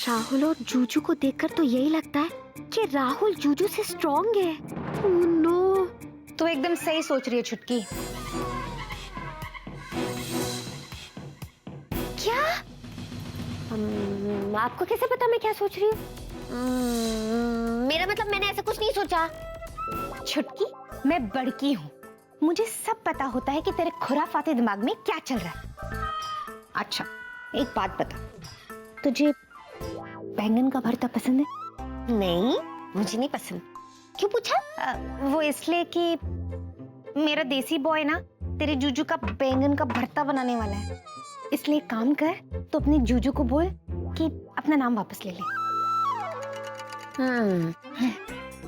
राहुल और जूजू को देखकर तो यही लगता है कि राहुल जूजू से स्ट्रॉन्ग है। Oh no. तू एकदम सही सोच रही है छुटकी। क्या? आपको कैसे पता मैं क्या सोच रही हूँ? मेरा मतलब मैंने ऐसा कुछ नहीं सोचा। छुटकी, मैं बड़की हूँ, मुझे सब पता होता है कि तेरे खुराफाते दिमाग में क्या चल रहा है। अच्छा, एक बात बता, तुझे बैंगन का भरता पसंद है? नहीं, मुझे नहीं पसंद। क्यों पूछा? वो इसलिए कि मेरा देसी बॉय ना तेरे जूजू का बैंगन का भरता बनाने वाला है, इसलिए काम कर तो अपने जूजू को बोल कि अपना नाम वापस ले ले।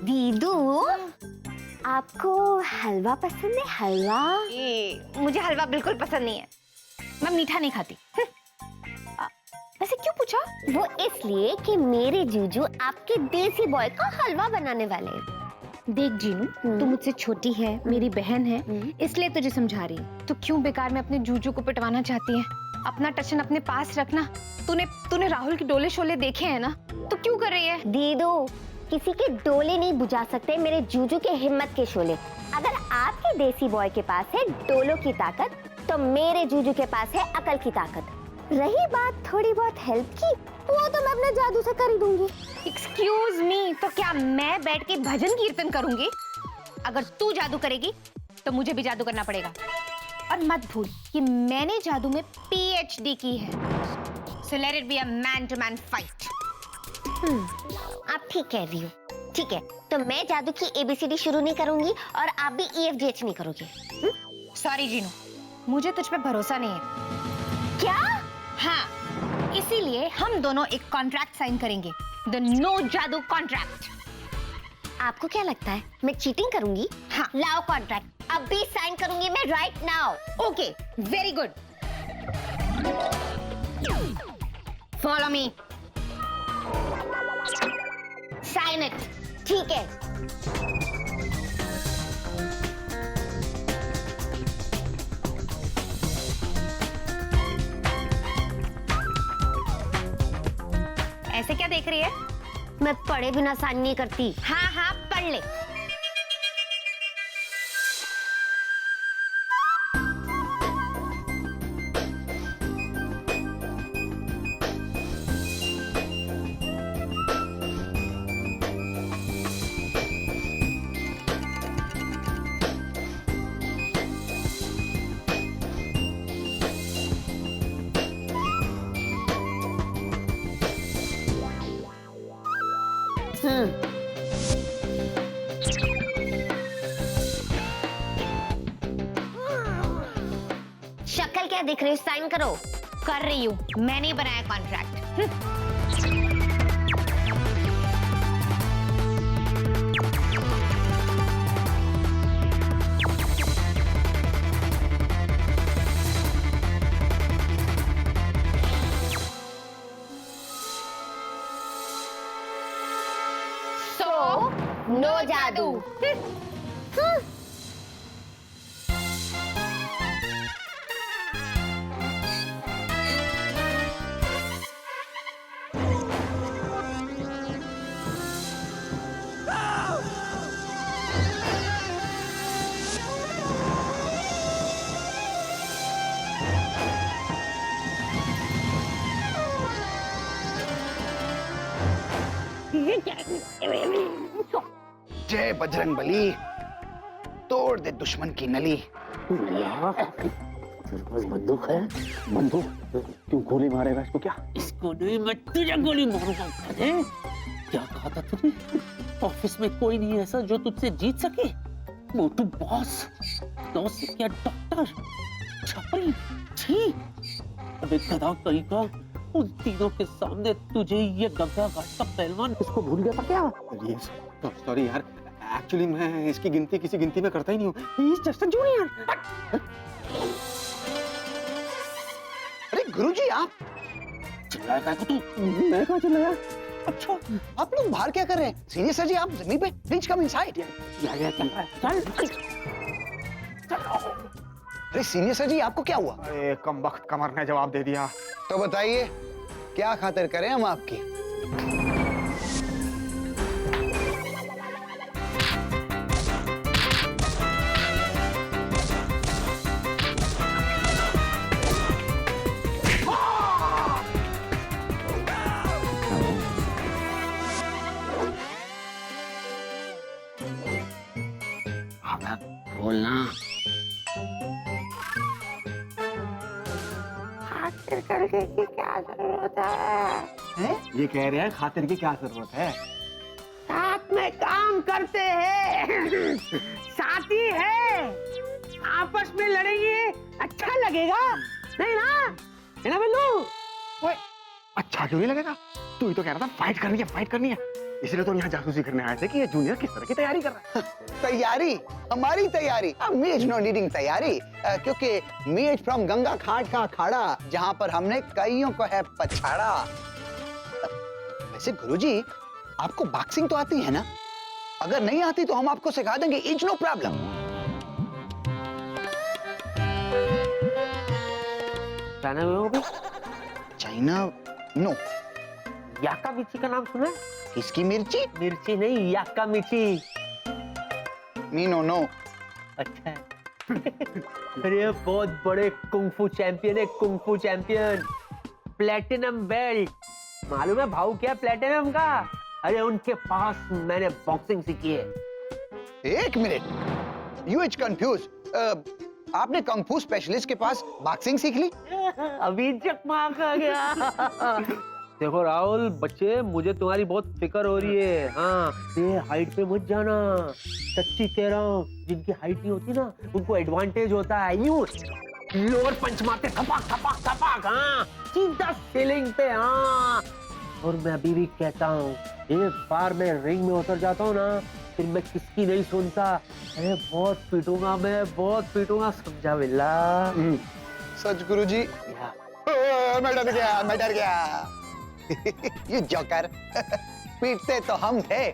दीदू, आपको हलवा पसंद है? हलवा? मुझे हलवा बिल्कुल पसंद नहीं है, मैं मीठा नहीं खाती। वैसे क्यों पूछा? वो इसलिए कि मेरे जूजू आपके देसी बॉय का हलवा बनाने वाले हैं। देख जीनू, तू मुझसे छोटी है, मेरी बहन है, इसलिए तुझे समझा रही हूँ। तू क्यों बेकार में अपने जूजू को पिटवाना चाहती है? अपना टशन अपने पास रखना। तूने राहुल के डोले शोले देखे हैं ना, तो क्यों कर रही है? दीदू, किसी के डोले नहीं बुझा सकते मेरे जूजू के हिम्मत के शोले। अगर आपके देसी बॉय के पास है डोलों की ताकत, तो मेरे जूजू के पास है अकल की ताकत। रही बात थोड़ी बहुत हेल्प की, वो तो मैं अपने जादू से कर ही दूंगी। एक्सक्यूज मी, तो क्या मैं बैठ के भजन कीर्तन करूंगी? अगर तू जादू करेगी तो मुझे भी जादू करना पड़ेगा। और मत भूल कि मैंने जादू में PhD की है। So let it be a man to man fight. आप ठीक कह रही हो। ठीक है, तो मैं जादू की ABCD शुरू नहीं करूंगी और आप भी EFGH नहीं करोगे। सॉरी जीनू, मुझे तुझ पे भरोसा नहीं है। क्या? हाँ, इसीलिए हम दोनों एक कॉन्ट्रैक्ट साइन करेंगे, द नो जादू कॉन्ट्रैक्ट। आपको क्या लगता है मैं चीटिंग करूंगी? हाँ, लाओ कॉन्ट्रैक्ट, अभी साइन करूंगी मैं right now. Okay, very good. Follow me. Sign it. ठीक है। ऐसे क्या देख रही है? मैं पढ़े बिना साइन नहीं करती। हाँ हाँ, पढ़ ले। शक्ल क्या दिख रही है? साइन करो। कर रही हूँ, मैंने बनाया कॉन्ट्रैक्ट। नो जादू। जय बजरंग बली, तोड़ दे दुश्मन की नली। तेरे पास बंदूक है? बंदूक? क्यों गोली मारेगा इसको? क्या इसको नहीं, मैं तुझे गोली मारूंगा। क्या कहा था तूने? ऑफिस में कोई नहीं ऐसा जो तुझसे जीत सके। मोटू बॉस, क्या डॉक्टर, छपरी, छी। अब एक गधा कहीं का उन तीनों के सामने तुझे ये गंगा घाट का पहलवान इसको भूल गया था क्या? सॉरी यार, एक्चुअली मैं इसकी गिनती किसी गिनती में करता ही नहीं हूँ। He is just a junior. अरे गुरुजी, आप चिल्लाया क्या तू? मैं कहाँ चिल्लाया? अच्छा, आप लोग बाहर क्या कर रहे हैं? सीनियर सर जी, आप जमीन पे, प्लीज कम इनसाइड। चल अरे सीनियर सर जी, आपको क्या हुआ? अरे कम वक्त कमर ने जवाब दे दिया। तो बताइए, क्या खातिर करें हम आपकी? बोलना। ये कह रहे हैं खातिर की क्या जरूरत है? साथ में काम करते हैं, साथी है, आपस में लड़ेंगे, अच्छा लगेगा, नहीं ना? है ना बिल्लू? ओए, अच्छा क्यों नहीं लगेगा? तू ही तो कह रहा था फाइट करनी है, फाइट करनी है। इसलिए तो यहाँ जासूसी करने आए थे कि ये जूनियर किस तरह की तैयारी कर रहा है। तैयारी, हमारी तैयारी। मी इज नॉट नीडिंग तैयारी, क्योंकि मी इज फ्रॉम गंगा घाट का अखाड़ा, जहाँ पर हमने कईयों को है पछाड़ा। वैसे गुरुजी, आपको बॉक्सिंग तो आती है ना? अगर नहीं आती तो हम आपको सिखा देंगे, इज नो प्रॉब्लम। जाना हुआ भी? China no. याका मिर्ची का नाम सुना है? किसकी मिर्ची? मिर्ची नहीं, याका मिर्ची। Me no no. अच्छा है। अरे बहुत बड़े कुंफू चैंपियन है, कुंफू चैंपियन, प्लेटिनम बेल्ट। मालूम है भाव क्या प्लेटिनम का? अरे उनके पास मैंने बॉक्सिंग सीखी है। एक मिनट, यू इज कंफ्यूज। आपने कंफू स्पेशलिस्ट के पास बॉक्सिंग सीख ली? अभी चकमा खा गया। देखो राहुल बच्चे, मुझे तुम्हारी बहुत फिक्र हो रही है। हाँ, ये हाइट पे मत जाना, सच्ची कह रहा हूँ। जिनकी हाइट नहीं होती ना, उनको एडवांटेज होता है। यूं लोअर पंच मारते थपाक थपाक थपाक, हाँ सीधा सीलिंग पे। हाँ, और मैं अभी भी कहता हूँ, एक बार मैं रिंग में उतर जाता हूँ ना, फिर मैं किसकी नहीं सुनता। अरे बहुत पीटूंगा मैं, बहुत पीटूंगा, समझा बिल्ला? सच गुरुजी? मैं डर गया, मैं डर गया। ये जोकर। पीटते तो हम थे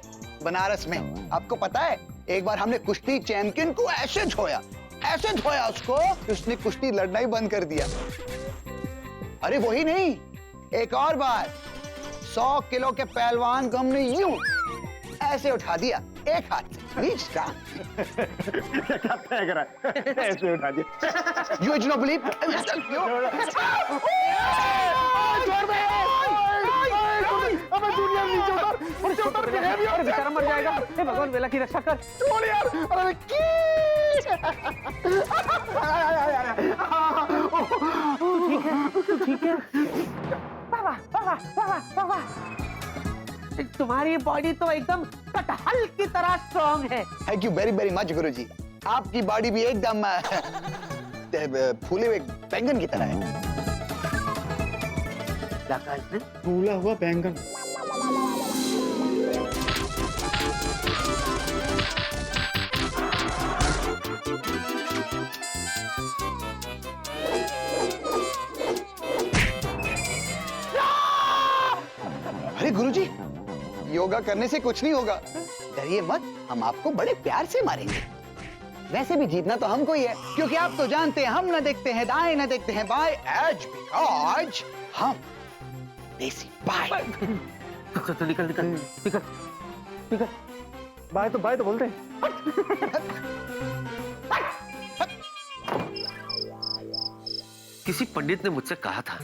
बनारस में। आपको पता है, एक बार हमने कुश्ती चैंपियन को ऐसे धोया उसको, उसने कुश्ती लड़ना ही बंद कर दिया। अरे वही नहीं, एक और बार 100 किलो के पहलवान को हमने यूं ऐसे उठा दिया, एक हाथ से नीच का। क्या तय करा? ऐसे उठा दिया। You do not believe? अबे जूनियर नीचे उतर के है भी और बेचारा मर जाएगा। हे भगवान, बेला की रक्षा कर। छोड़ यार। अरे ठीक है। बाबा, तुम्हारी बॉडी तो एकदम कटहल की तरह स्ट्रॉन्ग है। Thank you very very much Guruji. आपकी बॉडी भी एकदम फूले हुए बैंगन की तरह है। क्या कहा इसने? फूला हुआ बैंगन। अरे गुरुजी, योगा करने से कुछ नहीं होगा, डरिए मत, हम आपको बड़े प्यार से मारेंगे। वैसे भी जीतना तो हमको ही है, क्योंकि आप तो जानते हैं हम न देखते हैं दाएं न देखते हैं बाएं, एज बिकॉज हम देसी बाय। तो निकल। बाय तो बोलते हैं। किसी पंडित ने मुझसे कहा था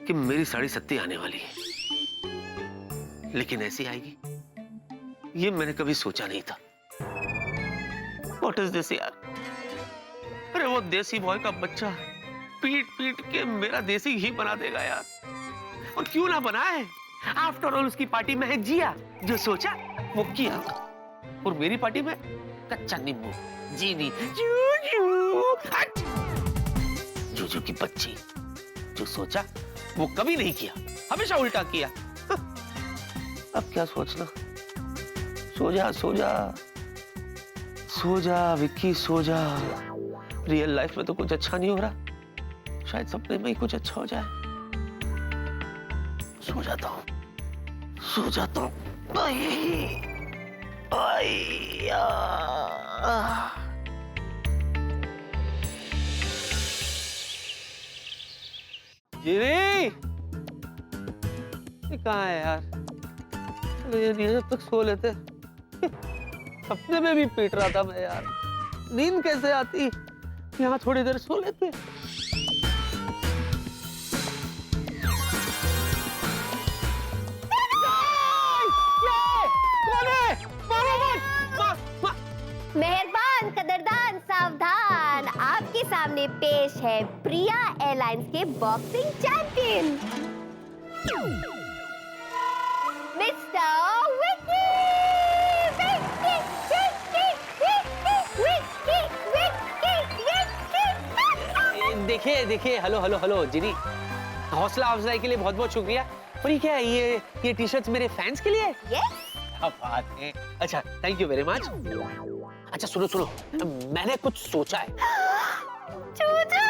कि मेरी साड़ी सत्ती आने वाली है, लेकिन ऐसी आएगी ये मैंने कभी सोचा नहीं था। What is this यार? अरे वो देसी बॉय का बच्चा पीट पीट के मेरा देसी घी बना देगा यार। और क्यों ना बनाए? आफ्टर ऑल उसकी पार्टी में है जिया, जो सोचा वो किया। और मेरी पार्टी में कच्चा नींबू, जीनी, जूजू की बच्ची, जो सोचा वो कभी नहीं किया, हमेशा उल्टा किया। अब क्या सोचना? सो जा विक्की, सो जा। रियल लाइफ में तो कुछ अच्छा नहीं हो रहा, शायद सपने में ही कुछ अच्छा हो जाए। सो जाता हूँ। कहाँ है यार? चलो ये नींद तक सो लेते। सपने में भी पीट रहा था मैं यार, नींद कैसे आती? यहाँ थोड़ी देर सो लेते। मेहरबान, कदरदान, सावधान, आपके सामने पेश है प्रिया एयरलाइंस के बॉक्सिंग चैंपियन मिस्टर विक्की। देखिए देखिए, हेलो हेलो हेलो जिनी, हौसला अफजाई के लिए बहुत बहुत शुक्रिया। और ये क्या है, ये टी शर्ट्स मेरे फैंस के लिए है? Yes? क्या बात है। अच्छा, थैंक यू वेरी मच। अच्छा सुनो सुनो, मैंने कुछ सोचा है। चूचू,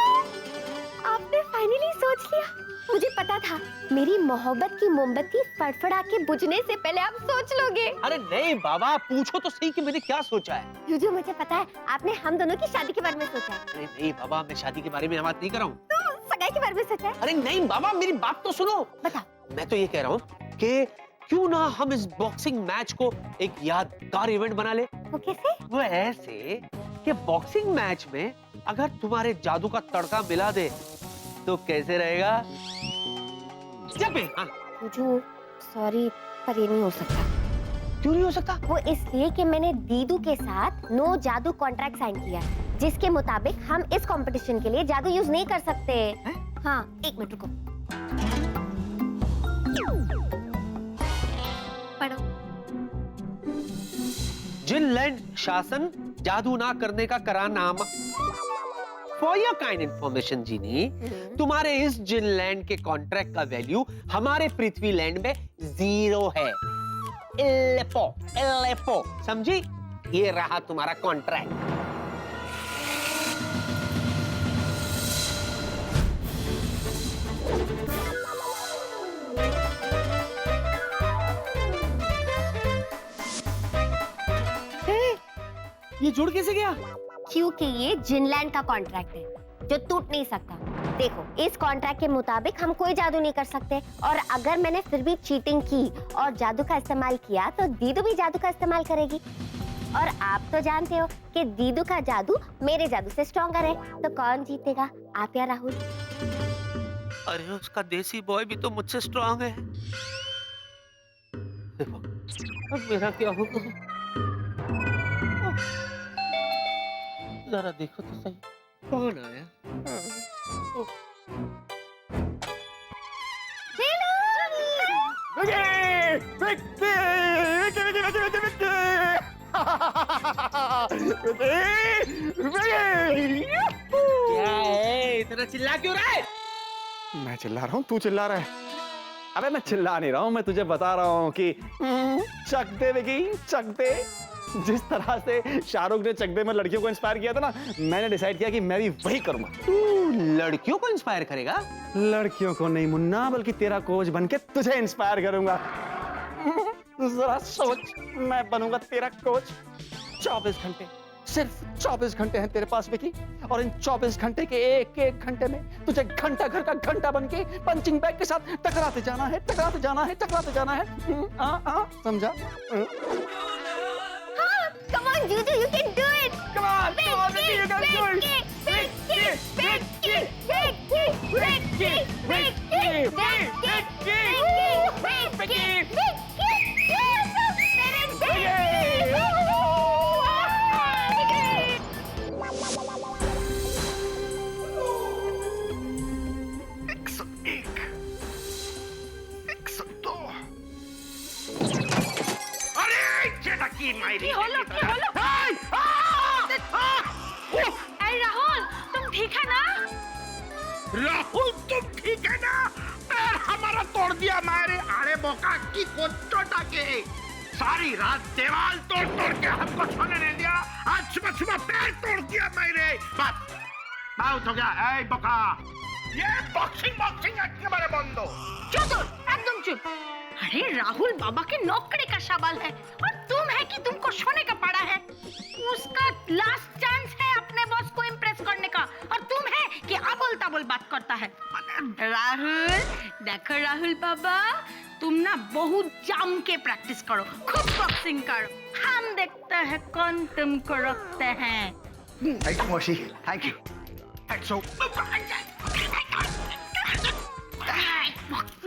आपने फाइनली सोच लिया। मुझे पता था मेरी मोहब्बत की मोमबत्ती फड़फड़ा के बुझने से पहले आप सोच लोगे। अरे नहीं बाबा, पूछो तो सही कि मैंने क्या सोचा है। चूचू, मुझे पता है आपने हम दोनों की शादी के बारे में सोचा है। अरे नहीं बाबा, मैं शादी के बारे में बात नहीं कर रहा हूँ। तो सगाई के बारे में सोचा है। अरे नहीं बाबा, मेरी बात तो सुनो। बता। मैं तो ये कह रहा हूँ कि क्यों ना हम इस बॉक्सिंग मैच को एक यादगार इवेंट बना ले। वो कैसे? वो ऐसे कि बॉक्सिंग मैच में अगर तुम्हारे जादू का तड़का मिला दे तो कैसे रहेगा? हाँ। चूचू, सॉरी, पर ये नहीं हो सकता। क्यों नहीं हो सकता? वो इसलिए कि मैंने दीदू के साथ नो जादू कॉन्ट्रैक्ट साइन किया है, जिसके मुताबिक हम इस कंपटीशन के लिए जादू यूज नहीं कर सकते। हाँ, एक मिनट रुको। पढ़ो। जिनलैंड शासन जादू ना करने का करारनामा। फॉर योर काइंड इंफॉर्मेशन जीनी, तुम्हारे इस जिनलैंड के कॉन्ट्रैक्ट का वैल्यू हमारे पृथ्वी लैंड में 0 है। इलेपो, समझी? ये रहा तुम्हारा कॉन्ट्रैक्ट। ये जुड़ कैसे गया? क्योंकि ये जिनलैंड का कॉन्ट्रैक्ट है जो टूट नहीं सकता। देखो, इस कॉन्ट्रैक्ट के मुताबिक हम कोई जादू नहीं कर सकते, और अगर मैंने फिर भी चीटिंग की और जादू का इस्तेमाल किया तो दीदू भी जादू का इस्तेमाल करेगी। और आप तो जानते हो कि दीदू का जादू मेरे जादू से स्ट्रॉन्गर है, तो कौन जीतेगा, आप या राहुल? अरे उसका देसी बॉय भी तो मुझसे स्ट्रांग है। देखो, अब मेरा क्या होगा? जरा देखो तो सही, कौन आया? क्या है, इतना चिल्ला क्यों रहा है? मैं चिल्ला रहा हूँ, तू चिल्ला रहा है। अबे मैं चिल्ला नहीं रहा हूँ, मैं तुझे बता रहा हूँ कि चक दे विकी, चक दे। जिस तरह से शाहरुख ने चक दे में लड़कियों को इंस्पायर किया था ना, मैंने डिसाइड किया कि मैं भी वही करूंगा। तू लड़कियों को इंस्पायर करेगा? लड़कियों को नहीं मुन्ना, बल्कि तेरा कोच बनके तुझे इंस्पायर करूंगा। जरा सोच, मैं बनूंगा तेरा कोच। 24 घंटे, सिर्फ 24 घंटे हैं तेरे पास विकी, और इन 24 घंटे के एक एक घंटे में तुझे घंटा घर का घंटा बनके पंचिंग बैग के साथ टकराते जाना है, टकराते जाना है, टकराते जाना है। समझा? Come on, Juju, you can do it. Come on, come on, Vicky, you can do it. Vicky, Vicky, Vicky, Vicky, Vicky, Vicky, Vicky, अरे राहुल, तुम ठीक है ना? राहुल तुम ठीक है ना? पैर हमारा तोड़ दिया मारे आड़े बोका की को चोटा के। सारी रात दीवार तोड़ तोड़ के हमको सोने नहीं दिया, आज सुबह सुबह पैर तोड़ दिया मेरे। बस बहुत हो गया। ए बोका, ये बॉक्सिंग के बारे बंदो। चुप, एकदम चुप। अरे राहुल बाबा के नौकरी का सवाल है, और तुम है कि तुमको सोने का पड़ा है। उसका लास्ट चांस है अपने बॉस को इम्प्रेस करने का, और तुम है कि अबोल तबोल बात करता है। राहुल, देखो राहुल बाबा, तुम ना बहुत जम के प्रैक्टिस करो, खूब बॉक्सिंग करो, हम देखते हैं कौन तुमको रखते हैं। थैंक यू मौसी, थैंक यू।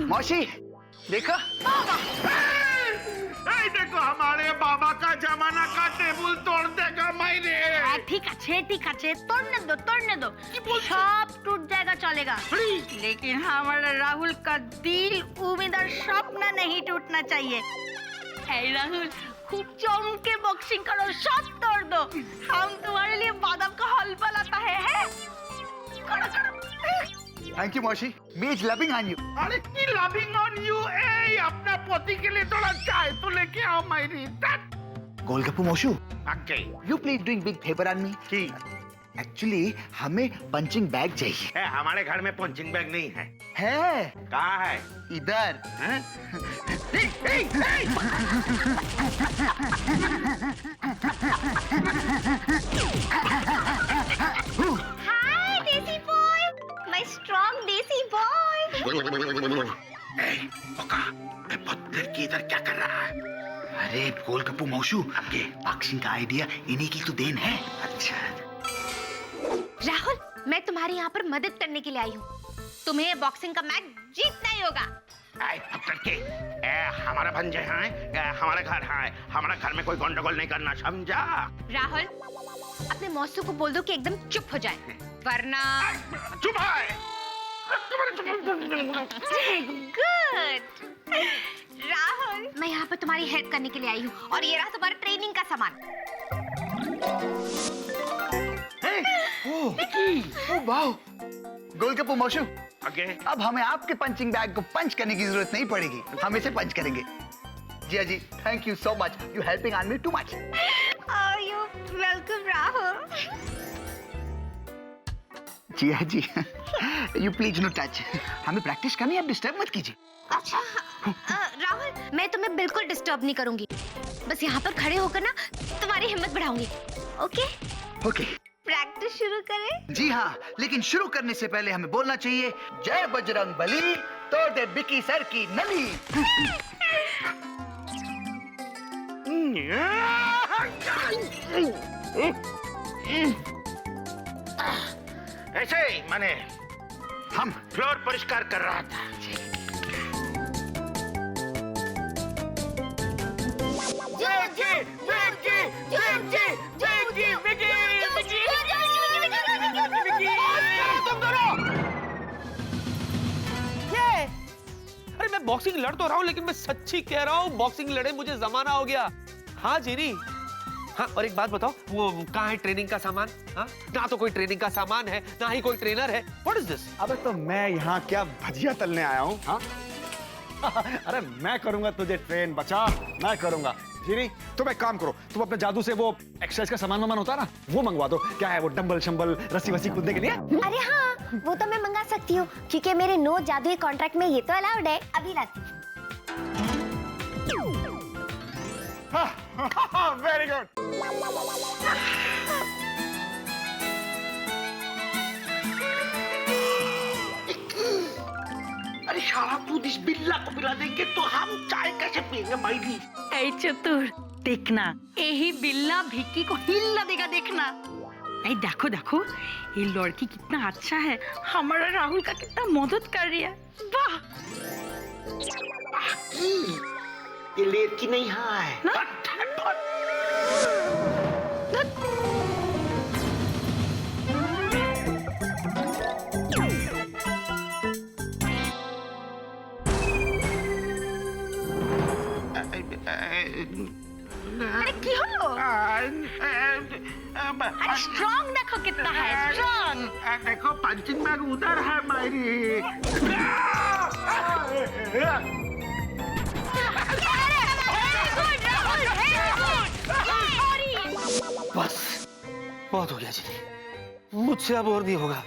मौसी देखो, देखो हमारे बाबा का जमाना का टेबल तोड़ देगा मैंने। ठीक है, तोड़ने दो, सब टूट जाएगा चलेगा, लेकिन हमारे राहुल का दिल, उम्मीद और सपना नहीं टूटना चाहिए। हे राहुल, खूब जम के बॉक्सिंग करो, सब तोड़ दो, हम तुम्हारे लिए बादाम का हलवा लाता है? करो। थैंक यू मौसी, me is loving on you. अरे की लविंग ऑन यू, ए अपना पोती के लिए थोड़ा चाय तो लेके आओ मेरी। गोलगप्पू मौसू, okay, you please doing big favour on me. की एक्चुअली हमें पंचिंग बैग चाहिए। हमारे घर में पंचिंग बैग नहीं है। है कहाँ है? इधर। हैं? हाय देसी बॉय, माय स्ट्रॉन्ग देसी बॉय। बहुत देर की इधर क्या कर रहा है? अरे गोलगप्पू मौसू, ये बॉक्सिंग का आइडिया इन्हीं की तो देन है। अच्छा, राहुल, मैं तुम्हारे यहाँ पर मदद करने के लिए आई हूँ। तुम्हें बॉक्सिंग का मैच जीतना ही होगा। हमारे भंजे हैं, हमारे घर हैं, हमारे घर में कोई गंडगोल नहीं करना, समझा? राहुल, अपने मौसू को बोल दो कि एकदम चुप हो जाए, वरना चुप है। गुड। राहुल, मैं यहाँ पर तुम्हारी हेल्प करने के लिए आई हूँ, और ये रहा तुम्हारा ट्रेनिंग का सामान। ओह वाओ, गोलगप्पू मौसू, आगे अब हमें आपके पंचिंग बैग को पंच करने की जरूरत नहीं पड़ेगी, हम इसे पंच करेंगे। जी, thank you so much, you helping on me too much. You welcome Rahul. जी, यू प्लीज नो टच, हमें प्रैक्टिस करनी है, आप डिस्टर्ब मत कीजिए। अच्छा, राहुल, मैं तुम्हें बिल्कुल डिस्टर्ब नहीं करूंगी, बस यहाँ पर खड़े होकर ना तुम्हारी हिम्मत बढ़ाऊंगी। ओके, प्रैक्टिस शुरू करें? जी हाँ, लेकिन शुरू करने से पहले हमें बोलना चाहिए, जय बजरंग बली, तोड़ दे बिकी सर की नली। ऐसे ही मैंने हम फ्लोर परिष्कार कर रहा था। अरे मैं बॉक्सिंग लड़ तो रहा हूँ, लेकिन मैं सच्ची कह रहा हूँ, बॉक्सिंग लड़े मुझे जमाना हो गया। हाँ जीनी, हाँ, और एक बात बताओ, वो कहाँ है ट्रेनिंग का सामान? हाँ, ना तो कोई ट्रेनिंग का सामान है, ना ही कोई ट्रेनर है। What is this? अबे तो मैं यहाँ क्या भजिया तलने आया हूँ? हाँ? अरे मैं करूंगा तुझे ट्रेन, बचा, मैं करूंगा। जीनी, तुम एक काम करो, तुम अपने जादू से वो एक्सरसाइज का सामान वामान होता है ना, वो मंगवा दो। क्या है वो, डंबल शंबल, रस्सी वस्सी कूदने के लिए? अरे हाँ, वो तो मैं मंगा सकती हूँ, क्योंकि मेरे नो जादुई कॉन्ट्रैक्ट में ये तो अलाउड है। अभी लाती हूँ। Very good. अरे सारा दूध इस बिल्ला को पिला देंगे तो हम चाय कैसे पिएंगे माइली? ऐ चतुर, देखना, यही बिल्ला भिक्की को हिला देगा, देखना। ऐ देखो, ये लड़की कितना अच्छा है, हमारा राहुल का कितना मदद कर रही है। वाह, ये लड़की नहीं है ना? अरे की हलो? अरे स्ट्रॉन्ग देखो कितना है, स्ट्रॉन्ग। देखो पंचिंग बैग उधर है मायरी। बस बहुत हो गया जी, मुझसे अब और नहीं होगा।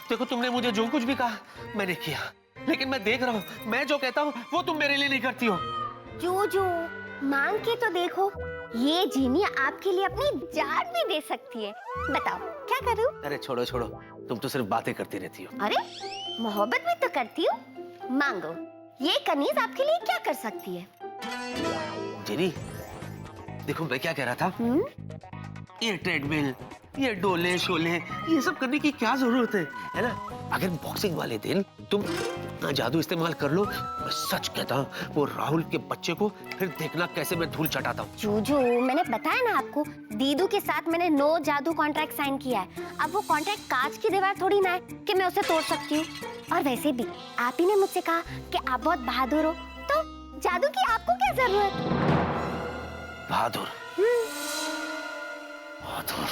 देखो, तुमने मुझे जो कुछ भी कहा मैंने किया, लेकिन मैं देख रहा हूँ, मैं जो कहता हूँ वो तुम मेरे लिए नहीं करती हो। जूजू, मांग के तो देखो, ये जीनी आपके लिए अपनी जान भी दे सकती है। बताओ क्या करूं? अरे छोड़ो, तुम तो सिर्फ बातें करती रहती हो। अरे मोहब्बत भी तो करती हूँ। मांगो, ये कनीज आपके लिए क्या कर सकती है? जेनी, देखो मैं क्या कह रहा था, ये ट्रेडमिल, ये डोले शोले, ये सब करने की क्या जरूरत है ना? अगर बॉक्सिंग वाले दिन तुम ना जादू इस्तेमाल कर लो, मैं सच कहता हूँ वो राहुल के बच्चे को फिर देखना कैसे मैं धूल चटाता हूँ। जूजू, मैंने बताया ना आपको, दीदू के साथ मैंने नो जादू कॉन्ट्रैक्ट साइन किया है। अब वो कॉन्ट्रैक्ट कांच की दीवार थोड़ी ना है कि मैं उसे तोड़ सकती हूँ। और वैसे भी आप ही ने मुझसे कहा कि आप बहुत बहादुर हो, तो जादू की आपको क्या जरूरत? बहादुर, बहादुर,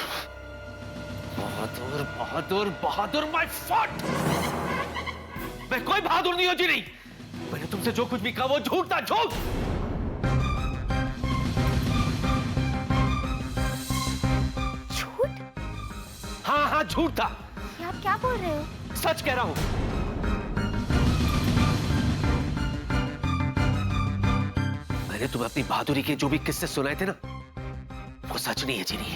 बहादुर, बहादुर, बहादुर, माय फॉट। मैं कोई बहादुर नहीं हूं जी, नहीं। मैंने तुमसे जो कुछ भी कहा वो झूठ था, झूठ। झूठ? हाँ हाँ झूठ था। ये आप क्या बोल रहे हो? सच कह रहा हूं। मैंने तुम्हें अपनी बहादुरी के जो भी किस्से सुनाए थे ना, वो सच नहीं है जीनी।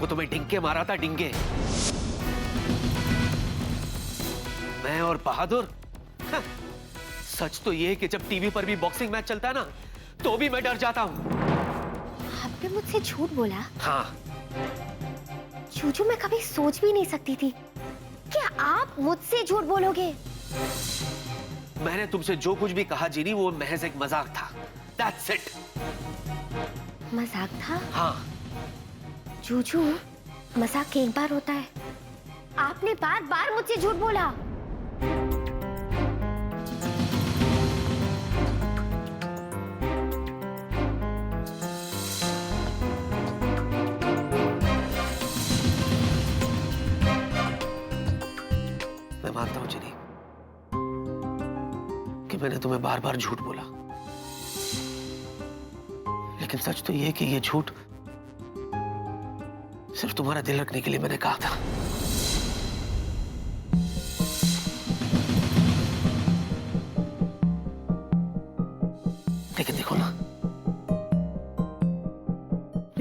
वो तुम्हें डिंगे मारा था, डिंगे। मैं और बहादुर, हाँ, सच तो ये है कि जब टीवी पर भी बॉक्सिंग मैच चलता है ना, तो भी मैं डर जाता हूं। आपने मुझसे झूठ बोला? हाँ। जूजू, मैं कभी सोच भी नहीं सकती थी क्या आप मुझसे झूठ बोलोगे। मैंने तुमसे जो कुछ भी कहा जीनी, वो महज एक मजाक था। That's it. मजाक था? हाँ। जूजू, मजाक एक बार होता है, आपने बार बार मुझसे झूठ बोला। मैं मानता हूं जिनी कि मैंने तुम्हें बार बार झूठ बोला, लेकिन सच तो ये है कि ये झूठ सिर्फ तुम्हारा दिल रखने के लिए मैंने कहा था। लेकिन देखो ना,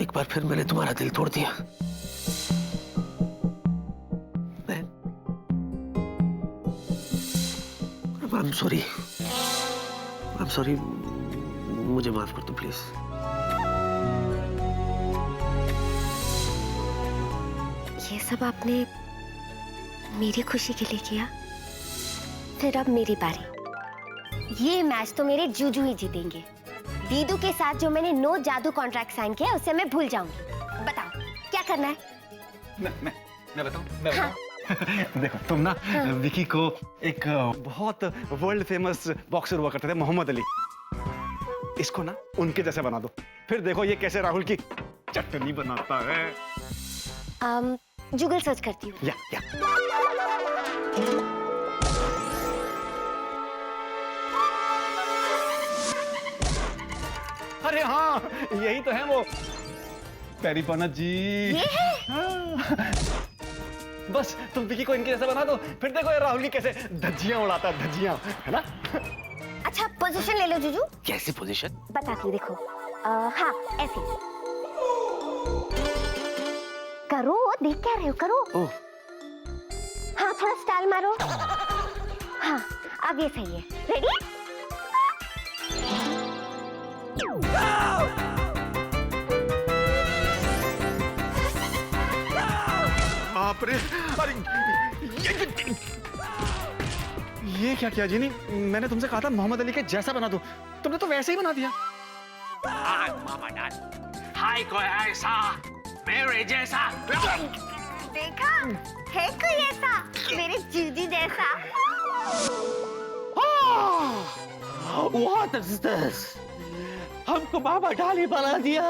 एक बार फिर मैंने तुम्हारा दिल तोड़ दिया। I'm sorry. I'm sorry. मुझे माफ कर दो प्लीज। ये सब आपने मेरी खुशी के लिए किया? फिर अब मेरी बारी। ये मैच तो मेरे जूजू ही जीतेंगे। दीदू के साथ जो मैंने नो जादू कॉन्ट्रैक्ट साइन किया, उसे मैं भूल जाऊंगी। बताओ क्या करना है? मैं बताऊं? देखो, तुम ना विकी को एक बहुत वर्ल्ड फेमस बॉक्सर हुआ करते थे, मोहम्मद अली, इसको ना उनके जैसे बना दो। फिर देखो ये कैसे राहुल की चटनी बनाता है। गूगल सर्च करती हूँ। या। अरे हाँ, यही तो है वो पेरीपाना जी। ये है? हाँ। बस तुम विकी को इनके जैसा बना दो, फिर देखो ये राहुल की कैसे धज्जियां उड़ाता है, धज्जियां, है ना? अच्छा, पोजीशन ले लो जूजू। कैसी पोजीशन? बताती हूँ, देखो। हाँ, ऐसे करो, देख क्या रहे हो, करो। ओह। हाँ, थोड़ा स्टाइल मारो। हाँ, आगे सही है। रेडी? बाप रे! अरे ये क्या किया जीनी? मैंने तुमसे कहा था मोहम्मद अली के जैसा बना दो, तुमने तो वैसे ही बना दिया। हाय कोई ऐसा मेरे जैसा। देखा है कोई ऐसा मेरे जूजू जैसा? What is this? हमको मामा डाली बना दिया।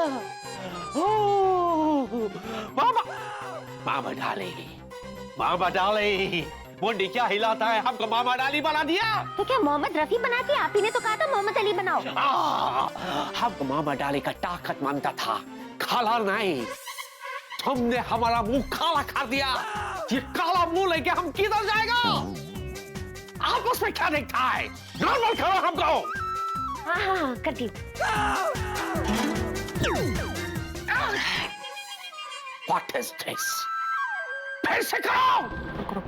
मामा डाली मुंडी क्या हिलाता है, हमको मामा डाली बना दिया। तो क्या मोहम्मद रफी बनाती? आप ही ने तो कहा था मोहम्मद अली बनाओ। हमको मामा डाली का ताकत मानता था, खाला नहीं। तुमने हमारा मुंह काला कर दिया। ये काला मुंह लेके हम किधर जाएगा? आपस में क्या देखता है? नॉर्मल करो हमको। हाँ, करती हूँ। What is this? फिर से करो।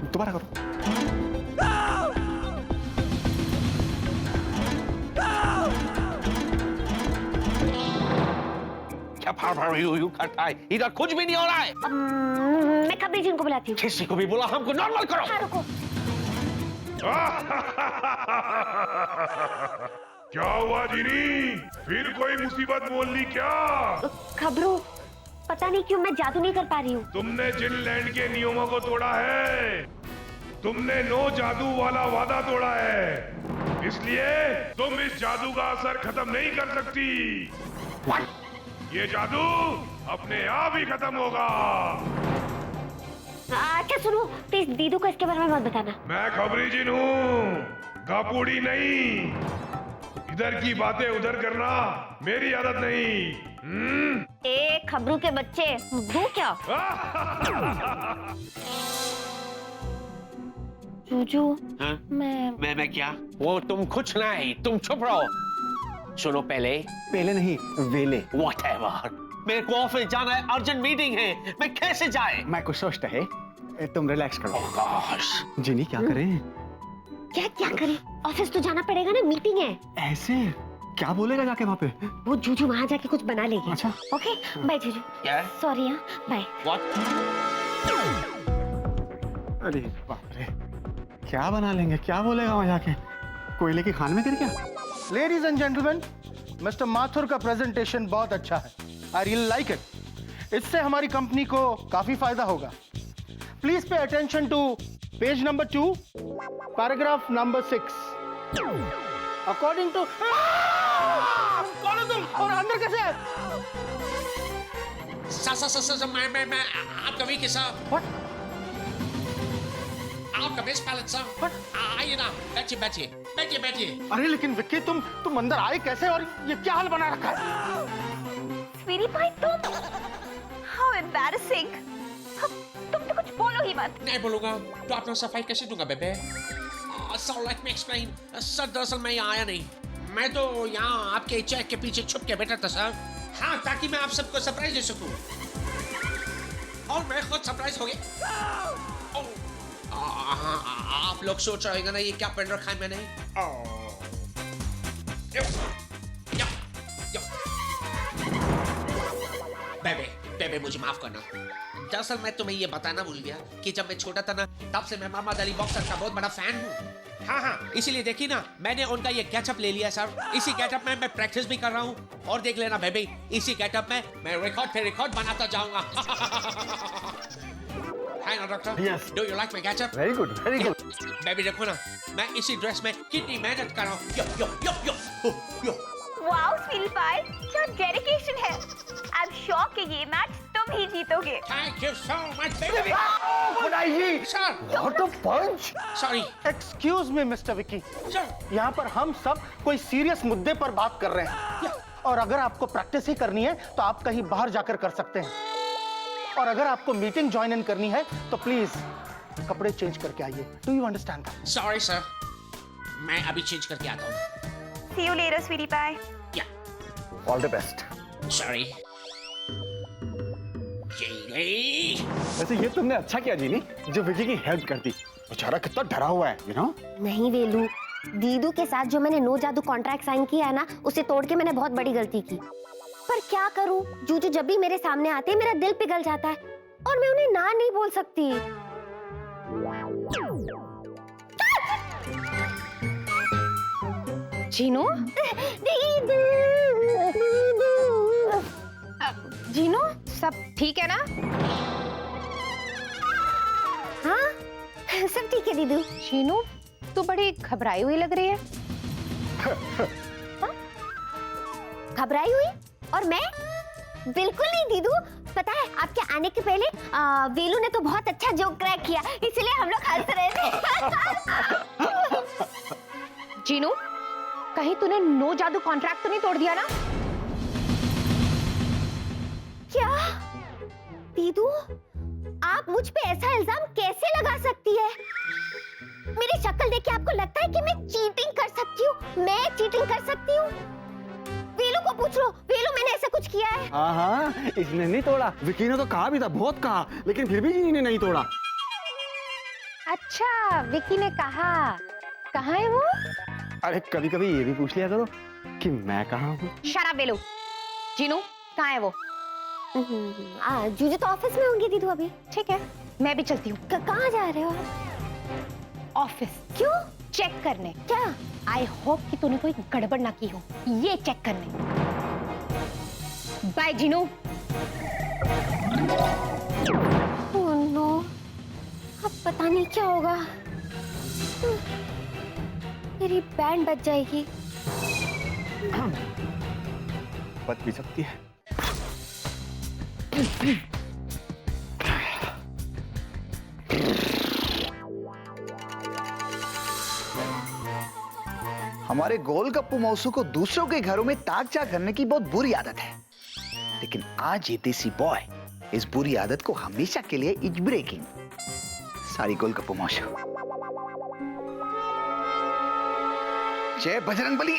दोबारा करो। क्या फाड़ यू करता है? इधर कुछ भी नहीं हो रहा है। मैं खबरी जी को बुलाती हूँ। किसी को भी बोला हमको नॉर्मल करो। हाँ, रुको। क्या हुआ जीनी? फिर कोई मुसीबत बोल ली क्या? खबरों, पता नहीं क्यों मैं जादू नहीं कर पा रही हूँ। तुमने जिन लैंड के नियमों को तोड़ा है, तुमने नो जादू वाला वादा तोड़ा है, इसलिए तुम इस जादू का असर खत्म नहीं कर सकती। ये जादू अपने आप ही खत्म होगा। अच्छा सुनो, प्लीज दीदू को इसके बारे में मत बताना। मैं खबरी जिन हूँ, गापूड़ी नहीं। इधर की बातें उधर करना मेरी आदत नहीं। ए खबरों के बच्चे, वो क्या? जूजू, हाँ? मैं क्या? वो तुम कुछ नहीं, तुम चुप रहो। सुनो, पहले नहीं, वेले। व्हाटएवर, मेरे को ऑफिस जाना है, अर्जेंट मीटिंग है, मैं कैसे जाए? मैं कुछ सोचता है, तुम रिलैक्स करो। Oh gosh. जिनी क्या करें? क्या करें? ऑफिस तो जाना पड़ेगा ना, मीटिंग है। ऐसे क्या बोलेगा जाके वहाँ पे? वो जूजू वहाँ जाके कुछ बना लेगी। अच्छा। Okay, bye Juju. क्या? सॉरी, हाँ, बाय। What? अरे बाप रे, क्या बना लेंगे? क्या बोलेगा वहाँ जाके? कोयले की खान में गिर गया? Ladies and gentleman, mister Mathur का प्रेजेंटेशन बहुत अच्छा है। I really like it. इससे हमारी कंपनी को काफी फायदा होगा। Please pay attention to page number 2, paragraph number 6। According to कौन हो तुम और अंदर कैसे है? मैं आपका वीक साहब। आपका बेस्ट पैलेट साहब। आइए ना, बैठिए। अरे लेकिन विक्की, तुम अंदर आए कैसे और ये क्या हाल बना रखा है? स्वीटी पाई, तुम? How embarrassing. तुम तो कुछ बोलो ही मत। नहीं बोलूंगा तो अपना सफाई कैसे दूंगा बेबे? Sir let me explain. Sir दरअसल मैं यहाँ आया नहीं, मैं तो यहाँ आपके चेक के पीछे छुप के बैठा था सर। हाँ, ताकि मैं आप सबको सरप्राइज दे सकूं। और मैं खुद सरप्राइज हो गया। आप लोग सोच रहे होंगे ना ये क्या पहन रखा है मैंने। बेबे मुझे माफ करना। दरअसल मैं तुम्हें ये बताना भूल गया कि जब मैं छोटा था ना, तब से मैं मोहम्मद अली बॉक्सर का बहुत बड़ा फैन हूँ। हाँ, इसीलिए देखिए ना, मैंने उनका ये गेटअप ले लिया सर। इसी गेटअप में मैं प्रैक्टिस भी कर रहा हूँ। और देख लेना बेबी, इसी गेटअप में मैं रिकॉर्ड पे रिकॉर्ड बनाता जाऊंगा। है ना doctor? Yes. Do you like my getup? Very good, very good. Baby देखो ना, मैं इसी ड्रेस में कितनी मेहनत कर रहा हूँ। यो। वाओ स्वीटी पाई, क्या डेडिकेशन है। आई एम श्योर कि ये मैच तुम ही जीतोगे। Thank you so much, baby. Sir. What a punch! Sorry. Excuse me mister Vicky, Sir. यहाँ पर हम सब कोई सीरियस मुद्दे पर बात कर रहे हैं। और अगर आपको प्रैक्टिस ही करनी है तो आप कहीं बाहर जाकर कर सकते हैं। और अगर आपको मीटिंग ज्वाइन इन करनी है तो प्लीज कपड़े चेंज करके आइए। Do you understand? Sorry, sir. मैं अभी चेंज करके आता हूँ। See you later sweetie pie. Yeah. All the best. Sorry. Genie. वैसे ये तुमने अच्छा किया जीनी, जो विकी की हेल्प कर दी। बेचारा कितना डरा हुआ है, you know? नहीं वेलू, दीदू के साथ जो मैंने नो जादू कॉन्ट्रैक्ट साइन किया है ना, उसे तोड़ के मैंने बहुत बड़ी गलती की। पर क्या करूं, जूजू जब भी मेरे सामने आते हैं मेरा दिल पिघल जाता है और मैं उन्हें ना नहीं बोल सकती। जीनू? जीनू, सब ठीक है ना? हाँ, सब ठीक है दीदू। जीनू, तू बड़ी घबराई हुई लग रही है। घबराई हुई? और मैं? बिल्कुल नहीं दीदू, पता है आपके आने के पहले वेलू ने तो बहुत अच्छा जोक क्रैक किया, इसलिए हम लोग हंस रहे थे। जीनू, कहीं तूने नो जादू कॉन्ट्रैक्ट तो नहीं तोड़ दिया ना? क्या? दीदू, आप मुझ पे ऐसा इल्जाम कैसे लगा सकती है? मेरी शक्ल देख के आपको लगता है कि मैं चीटिंग कर सकती हूँ? मैं चीटिंग कर सकती हूँ? वेलू को पूछ लो, वेलू मैंने ऐसा कुछ किया है? हाँ, इसने नहीं तोड़ा। विकी ने तो कहा भी था, बहुत कहा, लेकिन फिर भी जीनी ने नहीं तोड़ा। अच्छा, विकी ने कहा। कहाँ है वो? अरे कभी कभी ये भी पूछ लिया करो कि मैं कहाँ हूँ। शराब वेलू। जीनू, कहाँ है वो? जूजू तो ऑफिस में होंगी दीदू अभी। ठीक है, मैं भी चलती हूँ कहाँ जा रहे हो? ऑफिस। क्यों? चेक करने। क्या? आई होप कि तूने कोई गड़बड़ ना की हो, ये चेक करने। बाय जीनू। ओह नो, अब पता नहीं क्या होगा। मेरी बैंड बज जाएगी। बच भी सकती है। हमारे गोलगप्पू मौसू को दूसरों के घरों में ताक-झाक करने की बहुत बुरी आदत है, लेकिन आज ये देसी बॉय इस बुरी आदत को हमेशा के लिए इज ब्रेकिंग। सारी गोलगप्पू मौसू। जय बजरंगबली।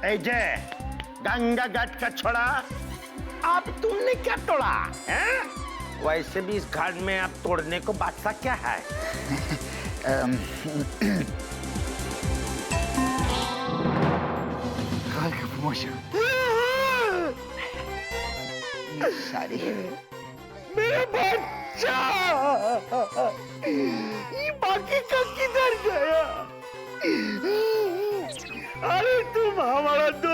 ए जय, गंगा घाट का छोड़ा, अब तुमने क्या तोड़ा हैं? वैसे भी इस घाट में अब तोड़ने को बादशाह क्या है? गोलगप्पू मौसू। सारी मेरा बच्चा, ये बाकी का किधर गया? अरे तुम हमारा दो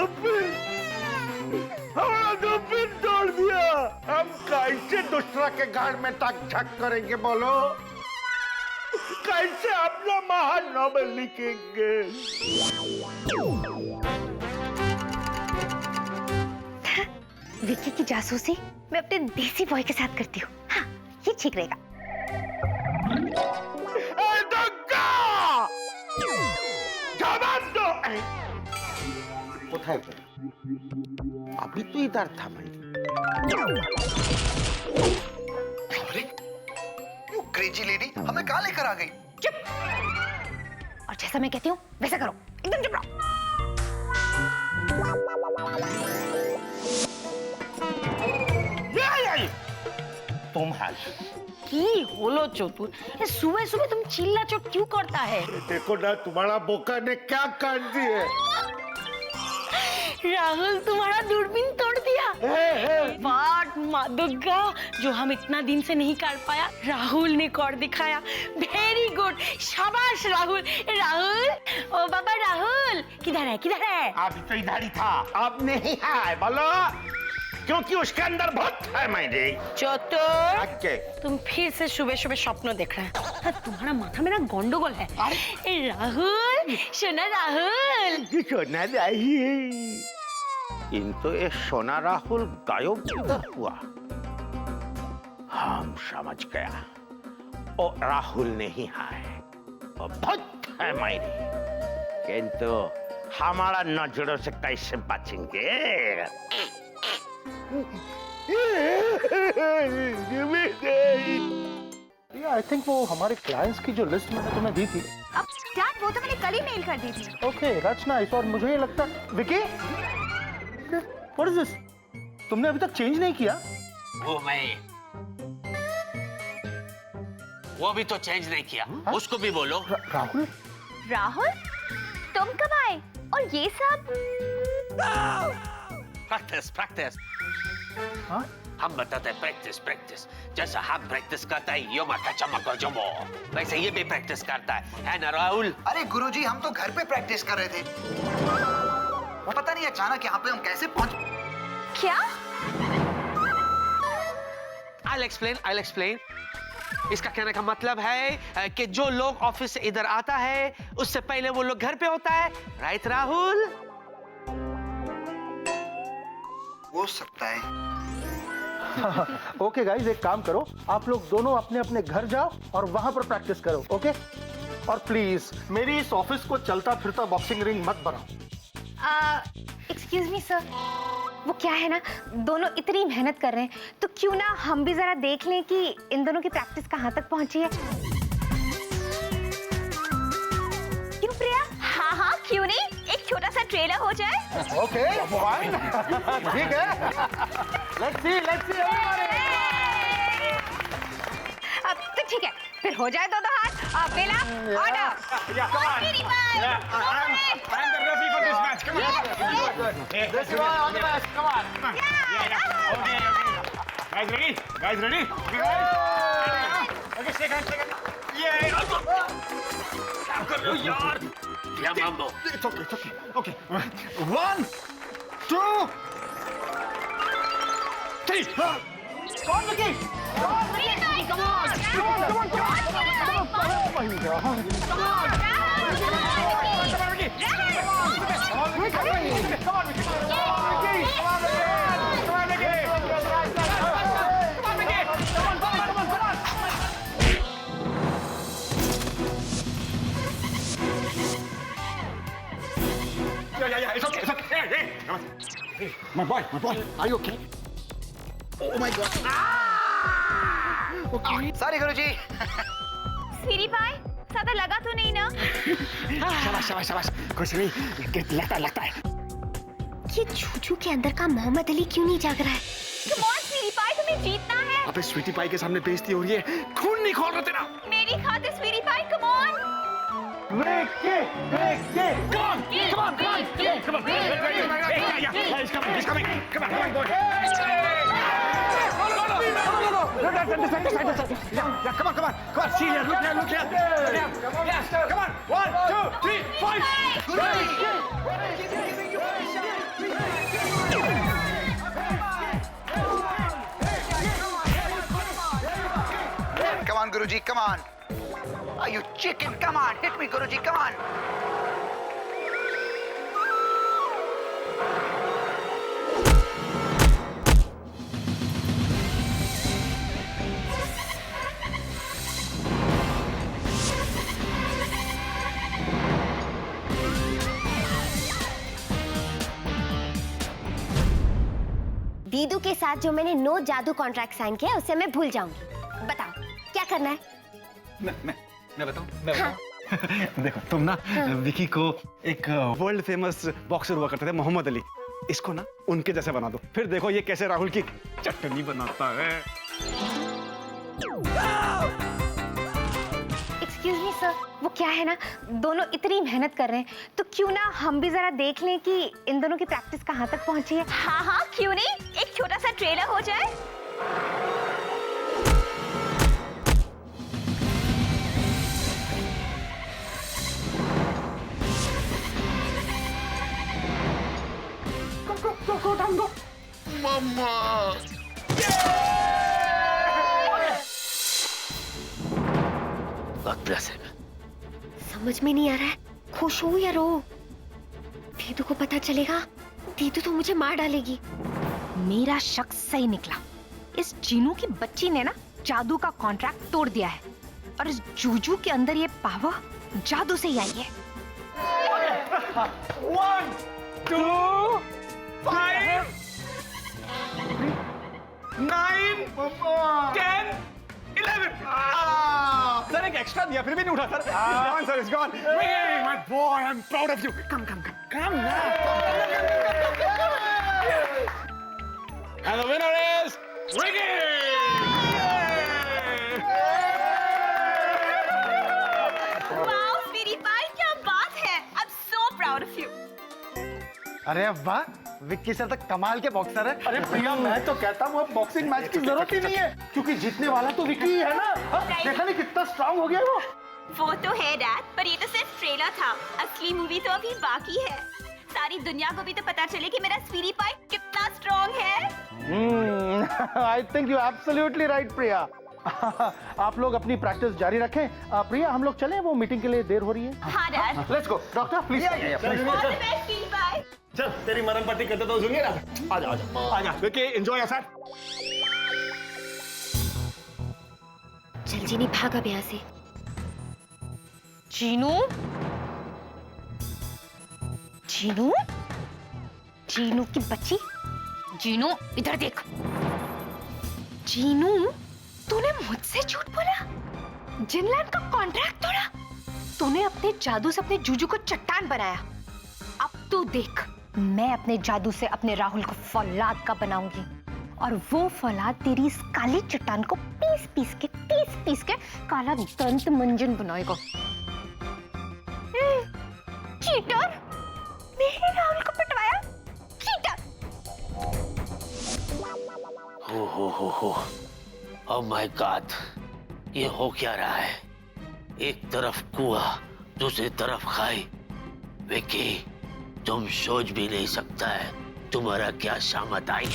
फिर तोड़ दिया। हम कैसे दूसरा के घाट में ताक झाक करेंगे बोलो? कैसे अपना महान नोबेल लिखेंगे? विक्की की जासूसी मैं अपने देसी बॉय के साथ करती हूँ। हाँ, ये ठीक रहेगा। কোথায় গেল? अभी तो इधर था मैं। अरे, यू क्रेजी लेडी हमें कहाँ लेकर आ गई? चुप। और जैसा मैं कहती हूँ वैसा करो, एकदम चुप रहो। तुम हाल की होलो चतुर, ये सुबह सुबह तुम चिल्ला चोट क्यों करता है? देखो ना तुम्हारा बोका ने क्या कर दिया। राहुल तुम्हारा दूरबीन तोड़ दिया। वाट माधुका, जो हम इतना दिन से नहीं कर पाया, राहुल ने कर दिखाया। वेरी गुड, शाबाश राहुल। राहुल, ओ बाबा राहुल, किधर है किधर है? अभी तो इधर ही था, अब नहीं है। बोलो, क्योंकि उसके अंदर बहुत है। मैंने चतुर, तुम फिर से सुबह सुबह स्वप्न देख रहे हैं। तुम्हारा माथा में ना गंडगोल है। राहुल, सुना राहुल। सोना राहुल, किंतु ये सोना राहुल गायब किधर हुआ? हम समझ गया, वो राहुल नहीं है, वो भूत है मेरी। किंतु हमारा नजरों से कैसे बचेंगे? आई थिंक वो हमारे क्लाइंट्स की जो लिस्ट मैंने तुम्हें दी थी। अब डैड, वो तो मैंने कल ही मेल कर दी थी। Okay, that's nice. और मुझे ये लगता, विकी, व्हाट इज दिस? तुमने अभी तक चेंज नहीं किया? वो भी तो चेंज नहीं किया। उसको भी बोलो। राहुल, राहुल, तुम कब आए? और ये सब? Practice practice. हाँ? हम बताते हैं प्रैक्टिस प्रैक्टिस। जैसा हम प्रैक्टिस करता है योमा का चमक जमो, वैसे ये भी प्रैक्टिस करता है ना राहुल? अरे गुरुजी, हम तो घर पे प्रैक्टिस कर रहे थे। वो पता नहीं अचानक यहाँ पे हम कैसे पहुंच। क्या? I'll explain. इसका कहने का मतलब है कि जो लोग ऑफिस से इधर आता है, उससे पहले वो लोग घर पे होता है। राइट राहुल? हो सकता है। ओके गाइस, एक काम करो, आप लोग दोनों अपने अपने घर जाओ और वहां पर प्रैक्टिस करो। ओके? और प्लीज मेरी इस ऑफिस को चलता फिरता बॉक्सिंग रिंग मत बनाओ। एक्सक्यूज मी सर, वो क्या है ना, दोनों इतनी मेहनत कर रहे हैं, तो क्यों ना हम भी जरा देख लें कि इन दोनों की प्रैक्टिस कहाँ तक पहुंची है। क्यों प्रिया? हाँ, क्यों नहीं, एक छोटा सा ट्रेलर हो जाए। Okay, fine. ठीक है, लेट्स सी। अब तो ठीक है, फिर हो जाए दो हाथ। बेला order I'm the referee for this match. Come on. Desi boy, on the match. Come on. Okay. Guys ready? Guys ready? Okay, shake hands. Yeah. कर लो यार. क्या मामलो? It's okay. Okay. 1, 2, 3. Come on, Vicky. Come on. Yeah, it's okay. Hey, come on. Hey, my boy, are you okay? Oh my God. Sorry Guruji. Sweetie pie ज्यादा लगा तो नहीं ना? शाबाश कुछ नहीं लगता है। ये जूजू के अंदर का मोहम्मद अली क्यों नहीं जाग रहा है? कम ऑन स्वीटी पाई, तुम्हें जीतना है। अबे स्वीटी पाई के सामने बेइज्जती हो रही है, खून नहीं खोल रहा तेरा। मेरी खातिर sweetie pie, come on. Break it! Come on, boy. No, yeah, come on. Celia, look here. Yes, come on. 1, 2, 3, 5. Come on, Guruji, come on. Are you chicken? Come on, hit me, Guruji, come on. दीदू के साथ जो मैंने no जादू contract sign किया उससे मैं भूल जाऊंगी। बताओ क्या करना है? मैं बताऊं? देखो तुम ना विकी को एक वर्ल्ड फेमस बॉक्सर हुआ करते थे मोहम्मद अली, इसको ना उनके जैसे बना दो, फिर देखो ये कैसे राहुल की चटनी बनाता है। एक्सक्यूज मी सर, वो क्या है ना, दोनों इतनी मेहनत कर रहे हैं तो क्यों ना हम भी जरा देख लें कि इन दोनों की प्रैक्टिस कहाँ तक पहुंची है। हाँ क्यों नहीं, एक छोटा सा ट्रेलर हो जाए। Go. Mama. God bless him. समझ में नहीं आ रहा है, खुश हो या रो? दीदू को पता चलेगा, दीदू तो मुझे मार डालेगी। मेरा शक सही निकला, इस जीनू की बच्ची ने ना जादू का कॉन्ट्रैक्ट तोड़ दिया है और इस जूजू के अंदर ये पावर जादू से ही आई है। 1, 2, 5, 9, 10, 11. सर एक एक्स्ट्रा दिया फिर भी नहीं उठा sir. Sir, it's gone. Hey, my boy, I'm proud of you. Come now. And the winner is Ricky! Wow sweetie pie, क्या बात है। I'm so proud of you. अरे वाह, विक्की सर तक कमाल के बॉक्सर है। अरे प्रिया, मैं तो कहता हूँ अब बॉक्सिंग मैच की जरूरत ही नहीं है, क्योंकि जीतने वाला तो विक्की ही है ना। देखा नहीं कितना स्ट्रांग हो गया वो तो है डैड, पर ये तो सिर्फ ट्रेलर था, असली मूवी तो अभी बाकी है। सारी दुनिया को भी तो पता चले कि मेरा स्वीटी पाई कितना स्ट्रांग है। I think you absolutely right Priya. आप लोग अपनी प्रैक्टिस जारी रखें। प्रिया, हम लोग चलें, वो मीटिंग के लिए देर हो रही है। हाँ dad. Let's go. Doctor please. All the best sweetie pie. चल, तेरी मरम पट्टी करते तो सुनिए ना। आजा। Vicky, enjoy your set. चल जीनी, भाग अब यहाँ से। जीनू की बच्ची, जीनू इधर देख। जीनू, तूने मुझसे झूठ बोला, जिनलैंड का कॉन्ट्रैक्ट तोड़ा, तूने अपने जादू से अपने जूजू को चट्टान बनाया। अब तू देख, मैं अपने जादू से अपने राहुल को फौलाद का बनाऊंगी और वो फौलाद तेरी इस काली चट्टान को पीस पीस के काला दंत मंजन बनाएगा। चीटर, मेरे राहुल को पिटवाया, चीटर। हो ओह माय गॉड, ये हो क्या रहा है? एक तरफ कुआं, दूसरी तरफ खाई। विकी, तुम सोच भी नहीं सकता है तुम्हारा क्या शामत आई।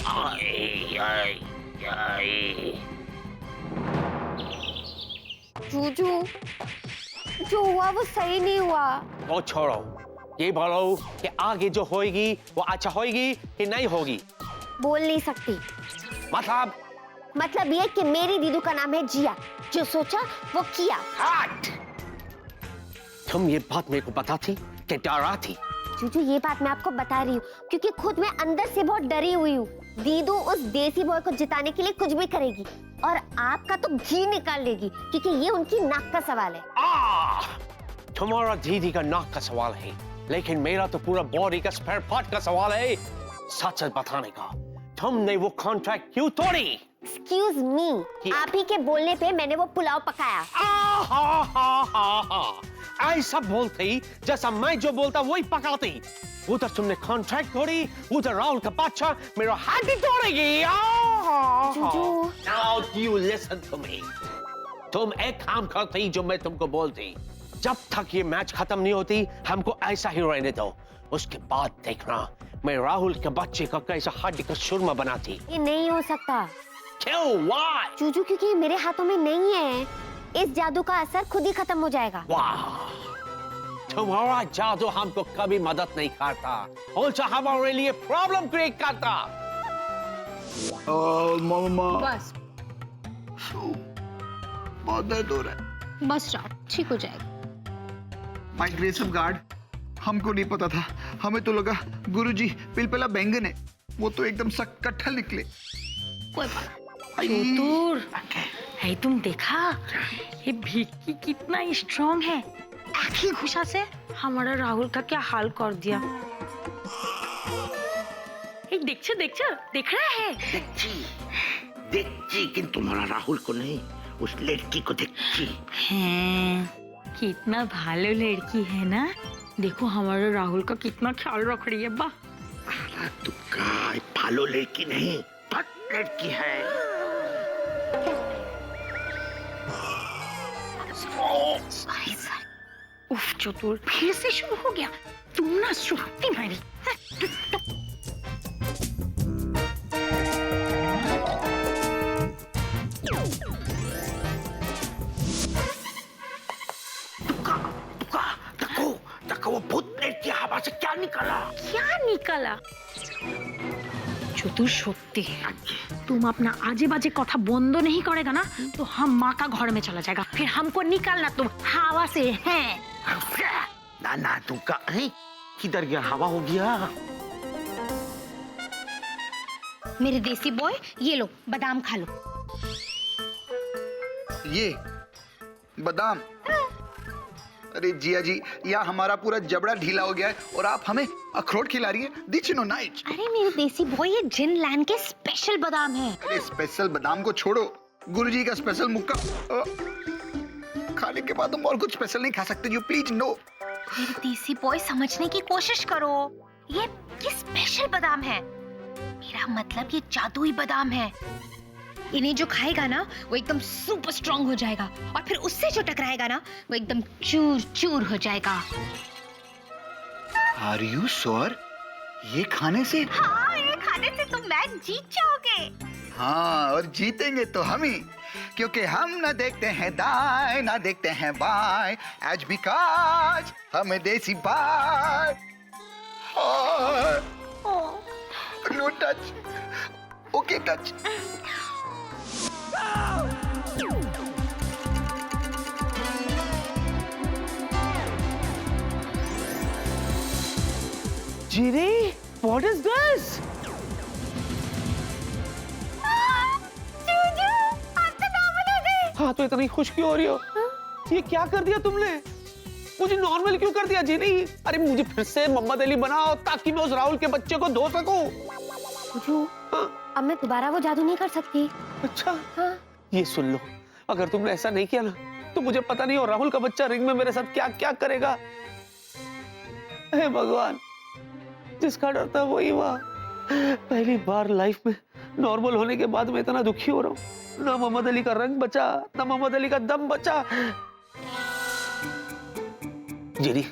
जूजू, जो हुआ वो सही नहीं हुआ। वो छोड़ो, ये बोलो कि आगे जो होएगी वो अच्छा होएगी कि नहीं होगी? बोल नहीं सकती। मतलब ये कि मेरी दीदू का नाम है जिया, जो सोचा वो किया। तुम ये बात मेरे को बता थी कि डरा थी? जूजू, ये बात मैं आपको बता रही हूँ क्योंकि खुद मैं अंदर से बहुत डरी हुई हूँ। दीदू उस देसी बॉय को जिताने के लिए कुछ भी करेगी और आपका तो घी निकाल लेगी क्योंकि ये उनकी नाक का सवाल है। तुम्हारा दीदी का नाक का सवाल है, लेकिन मेरा तो पूरा बॉडी का स्पेयर पार्ट का सवाल है। सच बताने का, तुमने वो कॉन्ट्रैक्ट क्यों तोड़ी? Excuse me, आप ही के बोलने पे मैंने वो पुलाव पकाया। ऐसा बोलती जैसा मैं जो बोलता वही पकाती। उधर तुमने कॉन्ट्रैक्ट तोड़ी, उधर राहुल का बच्चा मेरा हाथ ही तोड़ेगी। Now you listen to me. तुम एक काम करती जो मैं तुमको बोलती, जब तक ये मैच खत्म नहीं होती हमको ऐसा ही रहने दो। उसके बाद देखना मैं राहुल के बच्चे का कैसा हड्डी का सुरमा बनाती। ये नहीं हो सकता। क्यों? Why? जूजू, क्योंकि ये मेरे हाथों में नहीं है। इस जादू का असर खुद ही खत्म हो जाएगा। वाह, तुम्हारा जादू हमको कभी मदद नहीं करता, उल्टा हमारे लिए प्रॉब्लम क्रिएट करता। मामा, बस बहुत दर्द हो रहा है। बस जाओ, ठीक हो जाएगा। माय ग्रेस ऑफ गॉड, हमको नहीं पता था। हमें तो लगा गुरुजी पिलपिला बैंगन है, वो तो एकदम सख्त कटहल निकले। कोई बात। चतुर, है तुम देखा ये भिक्की कितना स्ट्रांग है। एक ही घुसा से हमारा राहुल का क्या हाल कर दिया। देख रहा है। देखची कि तुम्हारा राहुल को नहीं, उस लड़की को देखची। हैं, कितना भालो लड़की है ना। देखो हमारे राहुल का कितना ख्याल रख रही है। बा तू का भालो लड़की नहीं, पट लड़की है। उफ चतुर, फिर से शुरू हो गया। तुम ना सुनती मेरी। देखो वो भूत लड़की हवा से क्या निकला। चतुर सत्य, तुम अपना आजे बाजे कथा बंद नहीं करेगा ना तो हम माँ का घर में चला जाएगा, फिर हमको निकालना तुम हवा से है। ना तू का किधर गया? हवा हो गया। मेरे देसी बॉय, ये लो बादाम खा लो। ये बादाम? अरे जिया जी, या हमारा पूरा जबड़ा ढीला हो गया है और आप हमें अखरोट खिला रही है। This no night. अरे मेरे देसी बॉय, ये जिन लैंड के स्पेशल बादाम है। अरे स्पेशल बादाम को छोड़ो, गुरुजी का स्पेशल मुक्का खाने के बाद हम और कुछ स्पेशल नहीं खा सकते। You please no. मेरे देसी बॉय, समझने की कोशिश करो। ये स्पेशल बादाम है। मेरा मतलब ये जादुई बादाम है। इन्हें जो खाएगा ना वो एकदम सुपर स्ट्रॉन्ग हो जाएगा और फिर उससे जो टकराएगा ना वो एकदम चूर चूर हो जाएगा। Are you sure? ये खाने से? हाँ, ये खाने से तुम मैच जीत जाओगे। हाँ, और जीतेंगे तो हम ही, क्योंकि हम ना देखते हैं दाएं ना देखते हैं बाएं, आज भी काज हम देसी बाय। No touch. Okay touch. जीरी, what is this? हाँ, तो इतनी खुश क्यों हो रही हो? ये क्या कर दिया तुमने? मुझे नॉर्मल क्यों कर दिया जीरी? अरे मुझे फिर से मोहम्मद अली बनाओ ताकि मैं उस राहुल के बच्चे को धो सकूं। जूजू, अब मैं दोबारा वो जादू नहीं कर सकती। अच्छा, हाँ। ये सुन लो, अगर तुमने ऐसा नहीं किया ना तो मुझे पता नहीं और राहुल का बच्चा रिंग में मेरे साथ क्या क्या करेगा। हे भगवान, जिसका डर था वही हुआ। पहली बार लाइफ में नॉर्मल होने के बाद मैं इतना दुखी हो रहा हूँ। ना मोहम्मद अली का रंग बचा, ना मोहम्मद अली का दम बचा। जेरी,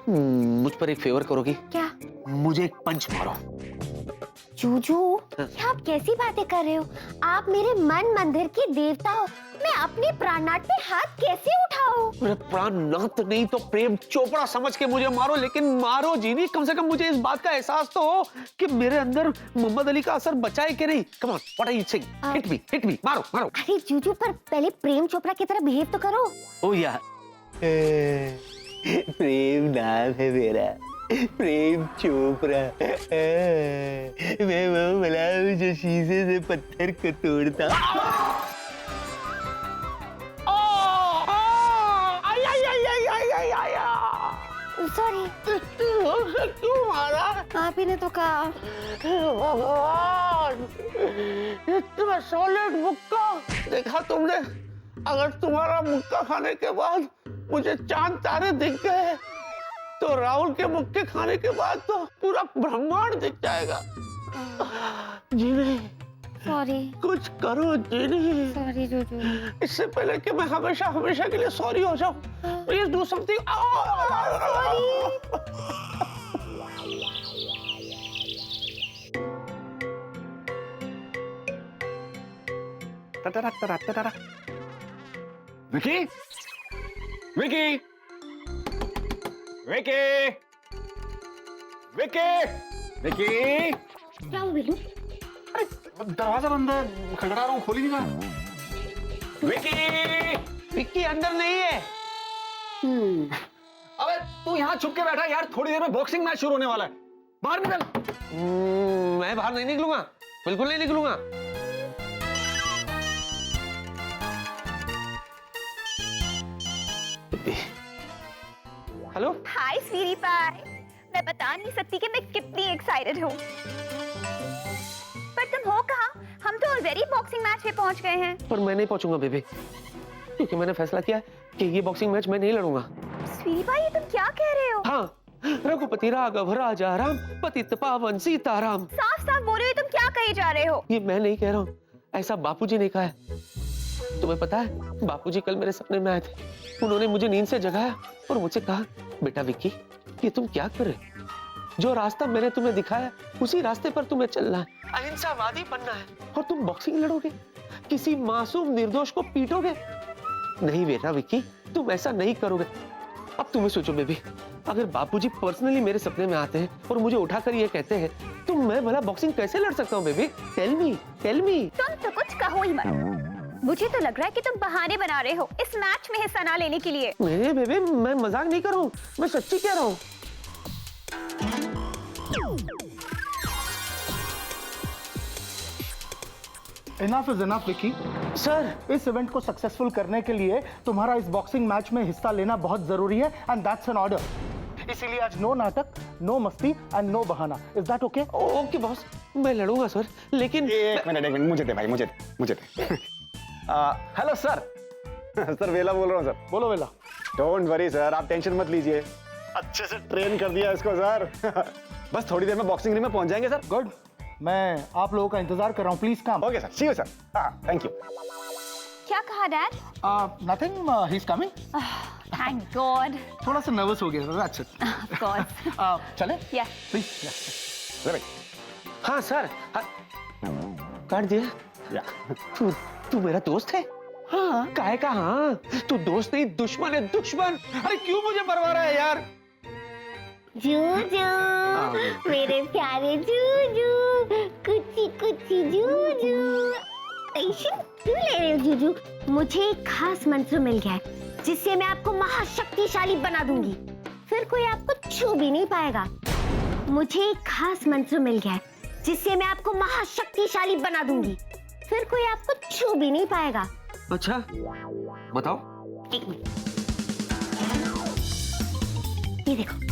मुझ पर एक फेवर करोगी? क्या? मुझे एक पंच मारो। जूजू, ये आप कैसी बातें कर रहे हो? आप मेरे मन मंदिर के देवता हो, मैं अपने प्राणनाथ पे हाथ कैसे उठाऊं? मेरे प्राणनाथ नहीं तो प्रेम चोपड़ा समझ के मुझे मारो, लेकिन मारो जीनी। कम से कम मुझे इस बात का एहसास तो हो कि मेरे अंदर मोहम्मद अली का असर बचा है कि नहीं। Come on, what are you saying? Hit me, मारो मारो। अरे जूजू, पर पहले प्रेम चोपड़ा की तरह बिहेव तो करो। ओ यार, प्रेम नाम है मेरा, प्रेम चोपड़ा। मैं वो भला हूँ जो शीशे से पत्थर को तोड़ता। सॉरी। क्यों मारा? आप ही ने तो कहा। भगवान, इतना सॉलिड मुक्का देखा तुमने? अगर तुम्हारा मुक्का खाने के बाद मुझे चांद तारे दिख गए तो राहुल के मुक्के खाने के बाद तो पूरा ब्रह्मांड दिख जाएगा। जीनी, सॉरी। कुछ करो जीनी। सॉरी जूजू। इससे पहले कि मैं हमेशा हमेशा के लिए सॉरी हो जाऊं, please do something. Vicky, Vicky, Vicky, Vicky, Vicky. क्या हुआ बिल्लू? दरवाजा बंद है, खड़खड़ा रहा हूँ, खोल ही नहीं रहा। विकी, विक्की अंदर नहीं है। अबे तू यहाँ छुप के बैठा यार, थोड़ी देर में बॉक्सिंग मैच शुरू होने वाला है, बाहर निकल। मैं बाहर नहीं निकलूंगा, बिल्कुल नहीं निकलूंगा। हेलो, हाय स्वीटी पाई, मैं बता नहीं सकती कि मैं कितनी एक्साइटेड हूँ। पर तुम हो कहाँ? हम तो ऑलरेडी बॉक्सिंग मैच में पहुंच गए हैं। पर मैं नहीं पहुंचूंगा बेबी, क्योंकि मैंने फैसला किया कि ये बॉक्सिंग मैच मैं नहीं लड़ूंगा। स्वीटी पाई, ये तुम क्या कह रहे हो? हाँ, रघुपति राघव राजा राम, पतित पावन सीताराम। साफ साफ बोलो, ये तुम क्या कहे जा रहे हो? ये मैं नहीं कह रहा हूँ, ऐसा बापूजी ने कहा है। तुम्हें पता है, बापूजी कल मेरे सपने में आए थे। उन्होंने मुझे नींद से जगाया और मुझसे कहा, बेटा विक्की, ये तुम क्या कर रहे हो? जो रास्ता मैंने तुम्हें दिखाया उसी रास्ते पर तुम्हें चलना है, अहिंसावादी बनना है। और तुम बॉक्सिंग लड़ोगे, किसी मासूम निर्दोष को पीटोगे? नहीं बेटा विक्की, तुम ऐसा नहीं करोगे। अब तुम्हें सोचो बेबी, अगर बापूजी पर्सनली मेरे सपने में आते हैं और मुझे उठाकर ये कहते हैं तो मैं भला बॉक्सिंग कैसे लड़ सकता हूँ baby? Tell me, tell me. तुम तो कुछ कहो ही मत। मुझे तो लग रहा है कि तुम बहाने बना रहे हो इस मैच में हिस्सा ना लेने के लिए। नहीं बेबी, मैं मजाक नहीं कर रहा हूँ, मैं सच्ची कह रहा हूँ। Enough is enough Vicky. Sir, इस इवेंट को सक्सेसफुल करने के लिए तुम्हारा इस बॉक्सिंग मैच में हिस्सा लेना बहुत जरूरी है, एंड दैट्स एन ऑर्डर। इसीलिए आज नो नाटक, नो मस्ती एंड नो बहाना। Is that okay? Okay boss, मैं लड़ूंगा सर, लेकिन एक मिनट, मुझे दे भाई, मुझे दे। Hello sir. सर वेला बोल रहा हूँ सर। बोलो वेला। डोंट वरी सर, आप टेंशन मत लीजिए, अच्छे से ट्रेन कर दिया इसको सर। बस थोड़ी देर में बॉक्सिंग रिंग में पहुंच जाएंगे सर। गुड, मैं आप लोगों का इंतजार कर रहा हूँ, please come. Okay sir, see you sir. हाँ, थैंक यू। क्या कहा dad? Nothing, he is coming. Thank God. थोड़ा सा नर्वस हो गया, दैट्स इट। Of course. चले? Yes please. हाँ सर, काट दिया। तू मेरा दोस्त है? हाँ, काहे का? हाँ, तू दोस्त नहीं दुश्मन है, दुश्मन। अरे क्यों मुझे मरवा रहा है यार? जूजू, मेरे प्यारे जूजू, कुची कुची जूजू। टेंशन क्यों ले रहे हो जूजू? मुझे एक खास मंत्र मिल गया है जिससे मैं आपको महाशक्तिशाली बना दूंगी, फिर कोई आपको छू भी नहीं पाएगा। मुझे एक खास मंत्र मिल गया है जिससे मैं आपको महाशक्तिशाली बना दूंगी, फिर कोई आपको छू भी नहीं पाएगा। अच्छा, बताओ। एक मिनट, ये देखो।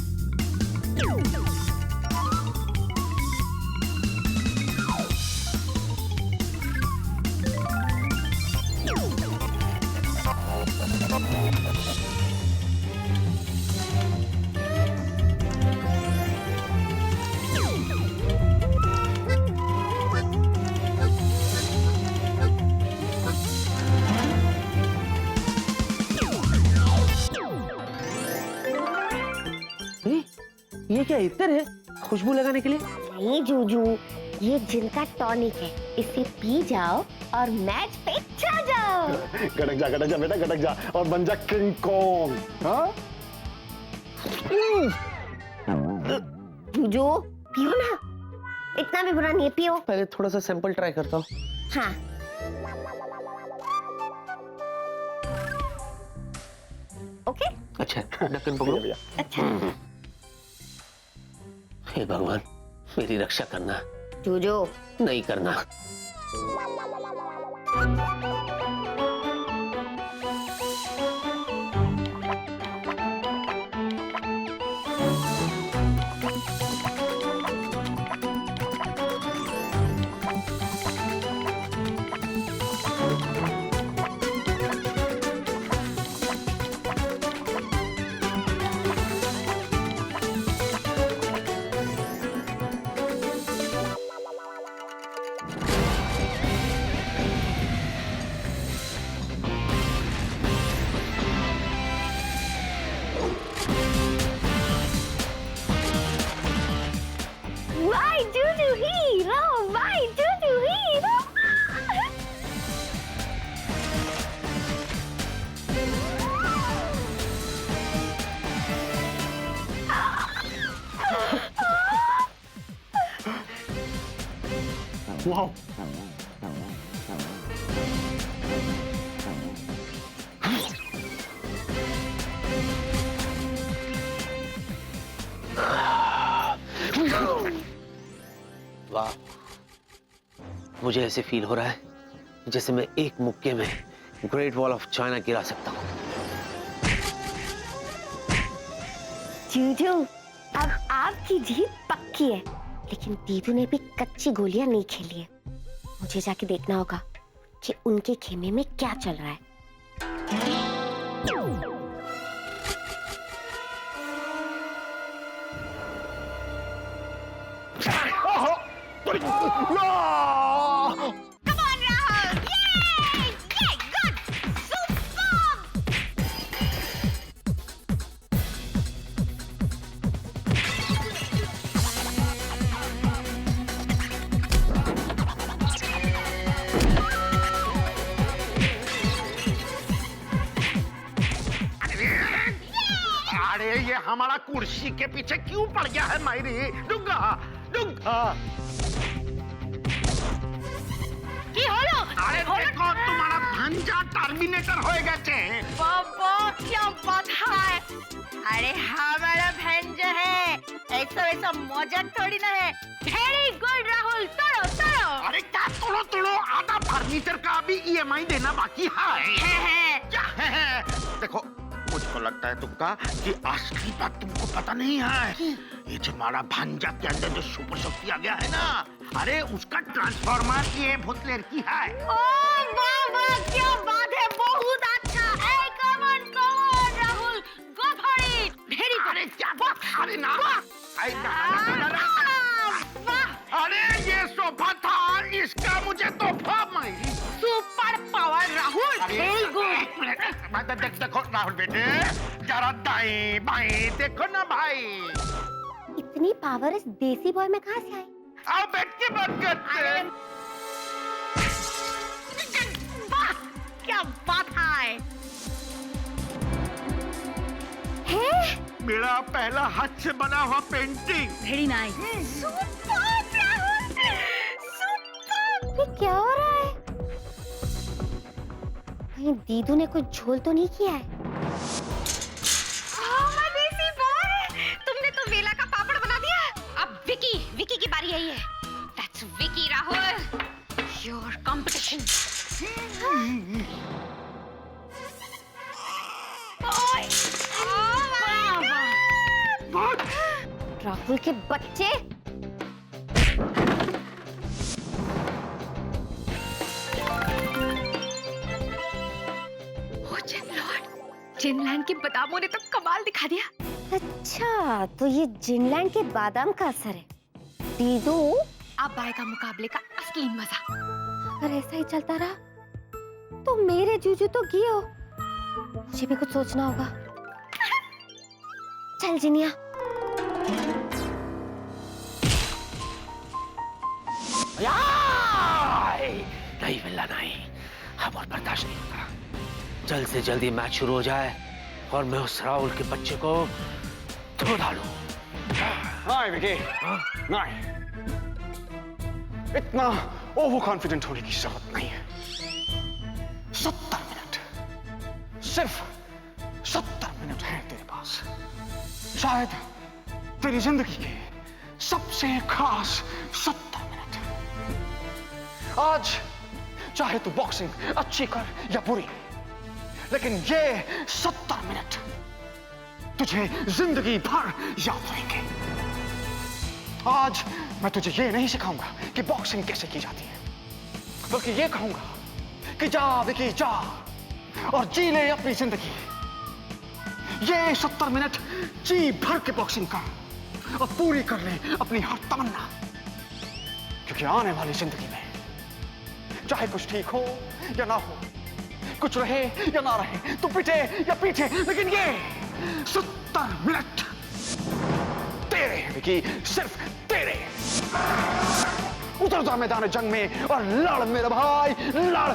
ये क्या इतर है खुशबू लगाने के लिए? नहीं जूजू, ये जिन का टॉनिक है, इसे पी जाओ और मैच पे छा जाओ। गड़क जा बेटा, गड़क जा और बन जा किंग कॉन्ग। हाँ? जूजू पियो ना, इतना भी बुरा नहीं है, पियो। पहले थोड़ा सा सैंपल ट्राई करता हूँ। हाँ ओके। अच्छा ढक्कन पकड़ो। अच्छा हे भगवान मेरी रक्षा करना। जूजू नहीं करना। Why Juju hero, why Juju hero. वाह, वाह मुझे ऐसे फील हो रहा है जैसे मैं एक मुक्के में ग्रेट वॉल ऑफ चाइना गिरा सकता हूँ। जूजू अब आपकी जीत पक्की है, लेकिन दीदू ने भी कच्ची गोलियां नहीं खेली है। मुझे जाके देखना होगा कि उनके खेमे में क्या चल रहा है। Come on, Rahul! Yay! Yay! Good! Superb! अरे ये हमारा कुर्सी के पीछे क्यों पड़ गया है मायरी? डुंगा डुंगा। की होलो? अरे देखो तुम्हारा भंजा टर्मिनेटर हो गए। बाबा क्या बात है? अरे हमारा भंजा है, ऐसा वैसा मजाक थोड़ी ना है। वेरी गुड राहुल, तोड़ो तोड़ो। अरे क्या तोड़ो तोड़ो, आधा फर्नीचर का भी EMI देना बाकी है। क्या है? देखो मुझको लगता है तुमका कि असली बात तुमको पता नहीं है। ये जो हमारा भांजा के अंदर जो सुपर शक्ति आ गया है ना, अरे उसका ट्रांसफॉर्मर ये बहुत लड़की है। ओ बाबा क्या बात है, बहुत अच्छा। ए come on Rahul, go for it. Very good. अरे क्या बात, अरे ना अरे ये सोफा था, इसका मुझे तोहफा मिली। Super power Rahul, very good. देखो राहुल बेटे, जरा दाएं बाएं देखो ना भाई। इतनी पावर इस देसी बॉय में कहाँ से आई? आओ बैठ के बात करते हैं। वाह क्या बात है। मेरा पहला हाथ से बना हुआ painting. Very nice. Super Rahul, super. ये क्या हो रहा है? कहीं दीदू ने कोई झोल तो नहीं किया है? देसी बॉय, तुमने तो वेला का पापड़ बना दिया। अब विकी की बारी आई है। That's Vicky Rahul, your competition. ओए, राहुल के बच्चे। जिनलैंड के बादामों ने तो कमाल दिखा दिया। अच्छा तो ये जिनलैंड के बादाम का असर है। दीदू अब आएगा मुकाबले का असली मजा। अगर ऐसा ही चलता रहा तो मेरे जूजू तो गियो। मुझे भी कुछ सोचना होगा। चल जिनिया। नहीं मिलना नहीं, अब और बर्दाश्त नहीं होता। जल्द से जल्दी मैच शुरू हो जाए और मैं उस राहुल के बच्चे को धो डालूं। नहीं विकी, नहीं, इतना ओवर कॉन्फिडेंट होने की जरूरत नहीं है। 70 मिनट, सिर्फ 70 मिनट है तेरे पास। शायद तेरी जिंदगी के सबसे खास 70 मिनट। आज चाहे तू बॉक्सिंग अच्छी कर या बुरी, लेकिन ये 70 मिनट तुझे जिंदगी भर याद रहेंगे। आज मैं तुझे ये नहीं सिखाऊंगा कि बॉक्सिंग कैसे की जाती है, बल्कि ये कहूंगा कि जा विकी जा और जी ले अपनी जिंदगी। ये 70 मिनट जी भर के बॉक्सिंग कर और पूरी कर ले अपनी हर तमन्ना, क्योंकि आने वाली जिंदगी में चाहे कुछ ठीक हो या ना हो, कुछ रहे या ना रहे, तो पिटे या पीछे, लेकिन ये 70 मिनट तेरे हैं विकी, सिर्फ तेरे। उतर जा मैदान जंग में और लड़ मेरे भाई, लड़।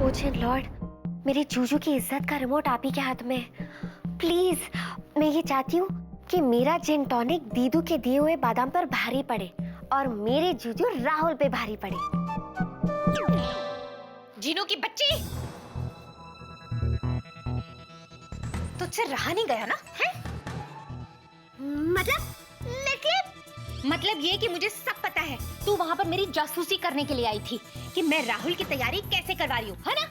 ओजन लॉर्ड, मेरे जूजू की इज्जत का रिमोट आप ही के हाथ में। प्लीज, मैं ये चाहती हूँ कि मेरा जिन टॉनिक दीदू के दिए हुए बादाम पर भारी पड़े और मेरे जूजू राहुल पे भारी पड़े। जीनू की बच्ची, तुझसे रहा नहीं गया ना? है? मतलब ये कि मुझे सब पता है। तू वहां पर मेरी जासूसी करने के लिए आई थी कि मैं राहुल की तैयारी कैसे करवा रही हूँ, है ना?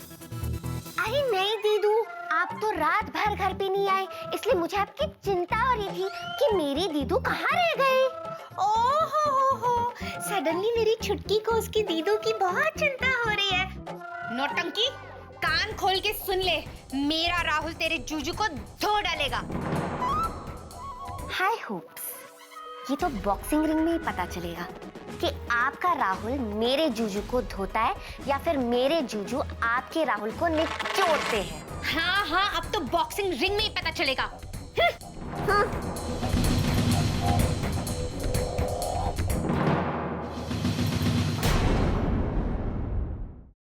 अरे नहीं दीदू, आप तो रात भर घर पे नहीं आए, इसलिए मुझे आपकी चिंता हो रही थी कि मेरी दीदू कहाँ रह गए। ओहो, सडनली मेरी छुटकी को उसकी दीदू की बहुत चिंता हो रही है। नौटंकी, कान खोल के सुन ले, मेरा राहुल तेरे जूजू को धो डालेगा। हाय होप्स, ये तो बॉक्सिंग रिंग में ही पता चलेगा कि आपका राहुल मेरे जूजू को धोता है या फिर मेरे जूजू आपके राहुल को निचोड़ते हैं। हाँ, अब तो बॉक्सिंग रिंग में ही पता चलेगा। हाँ।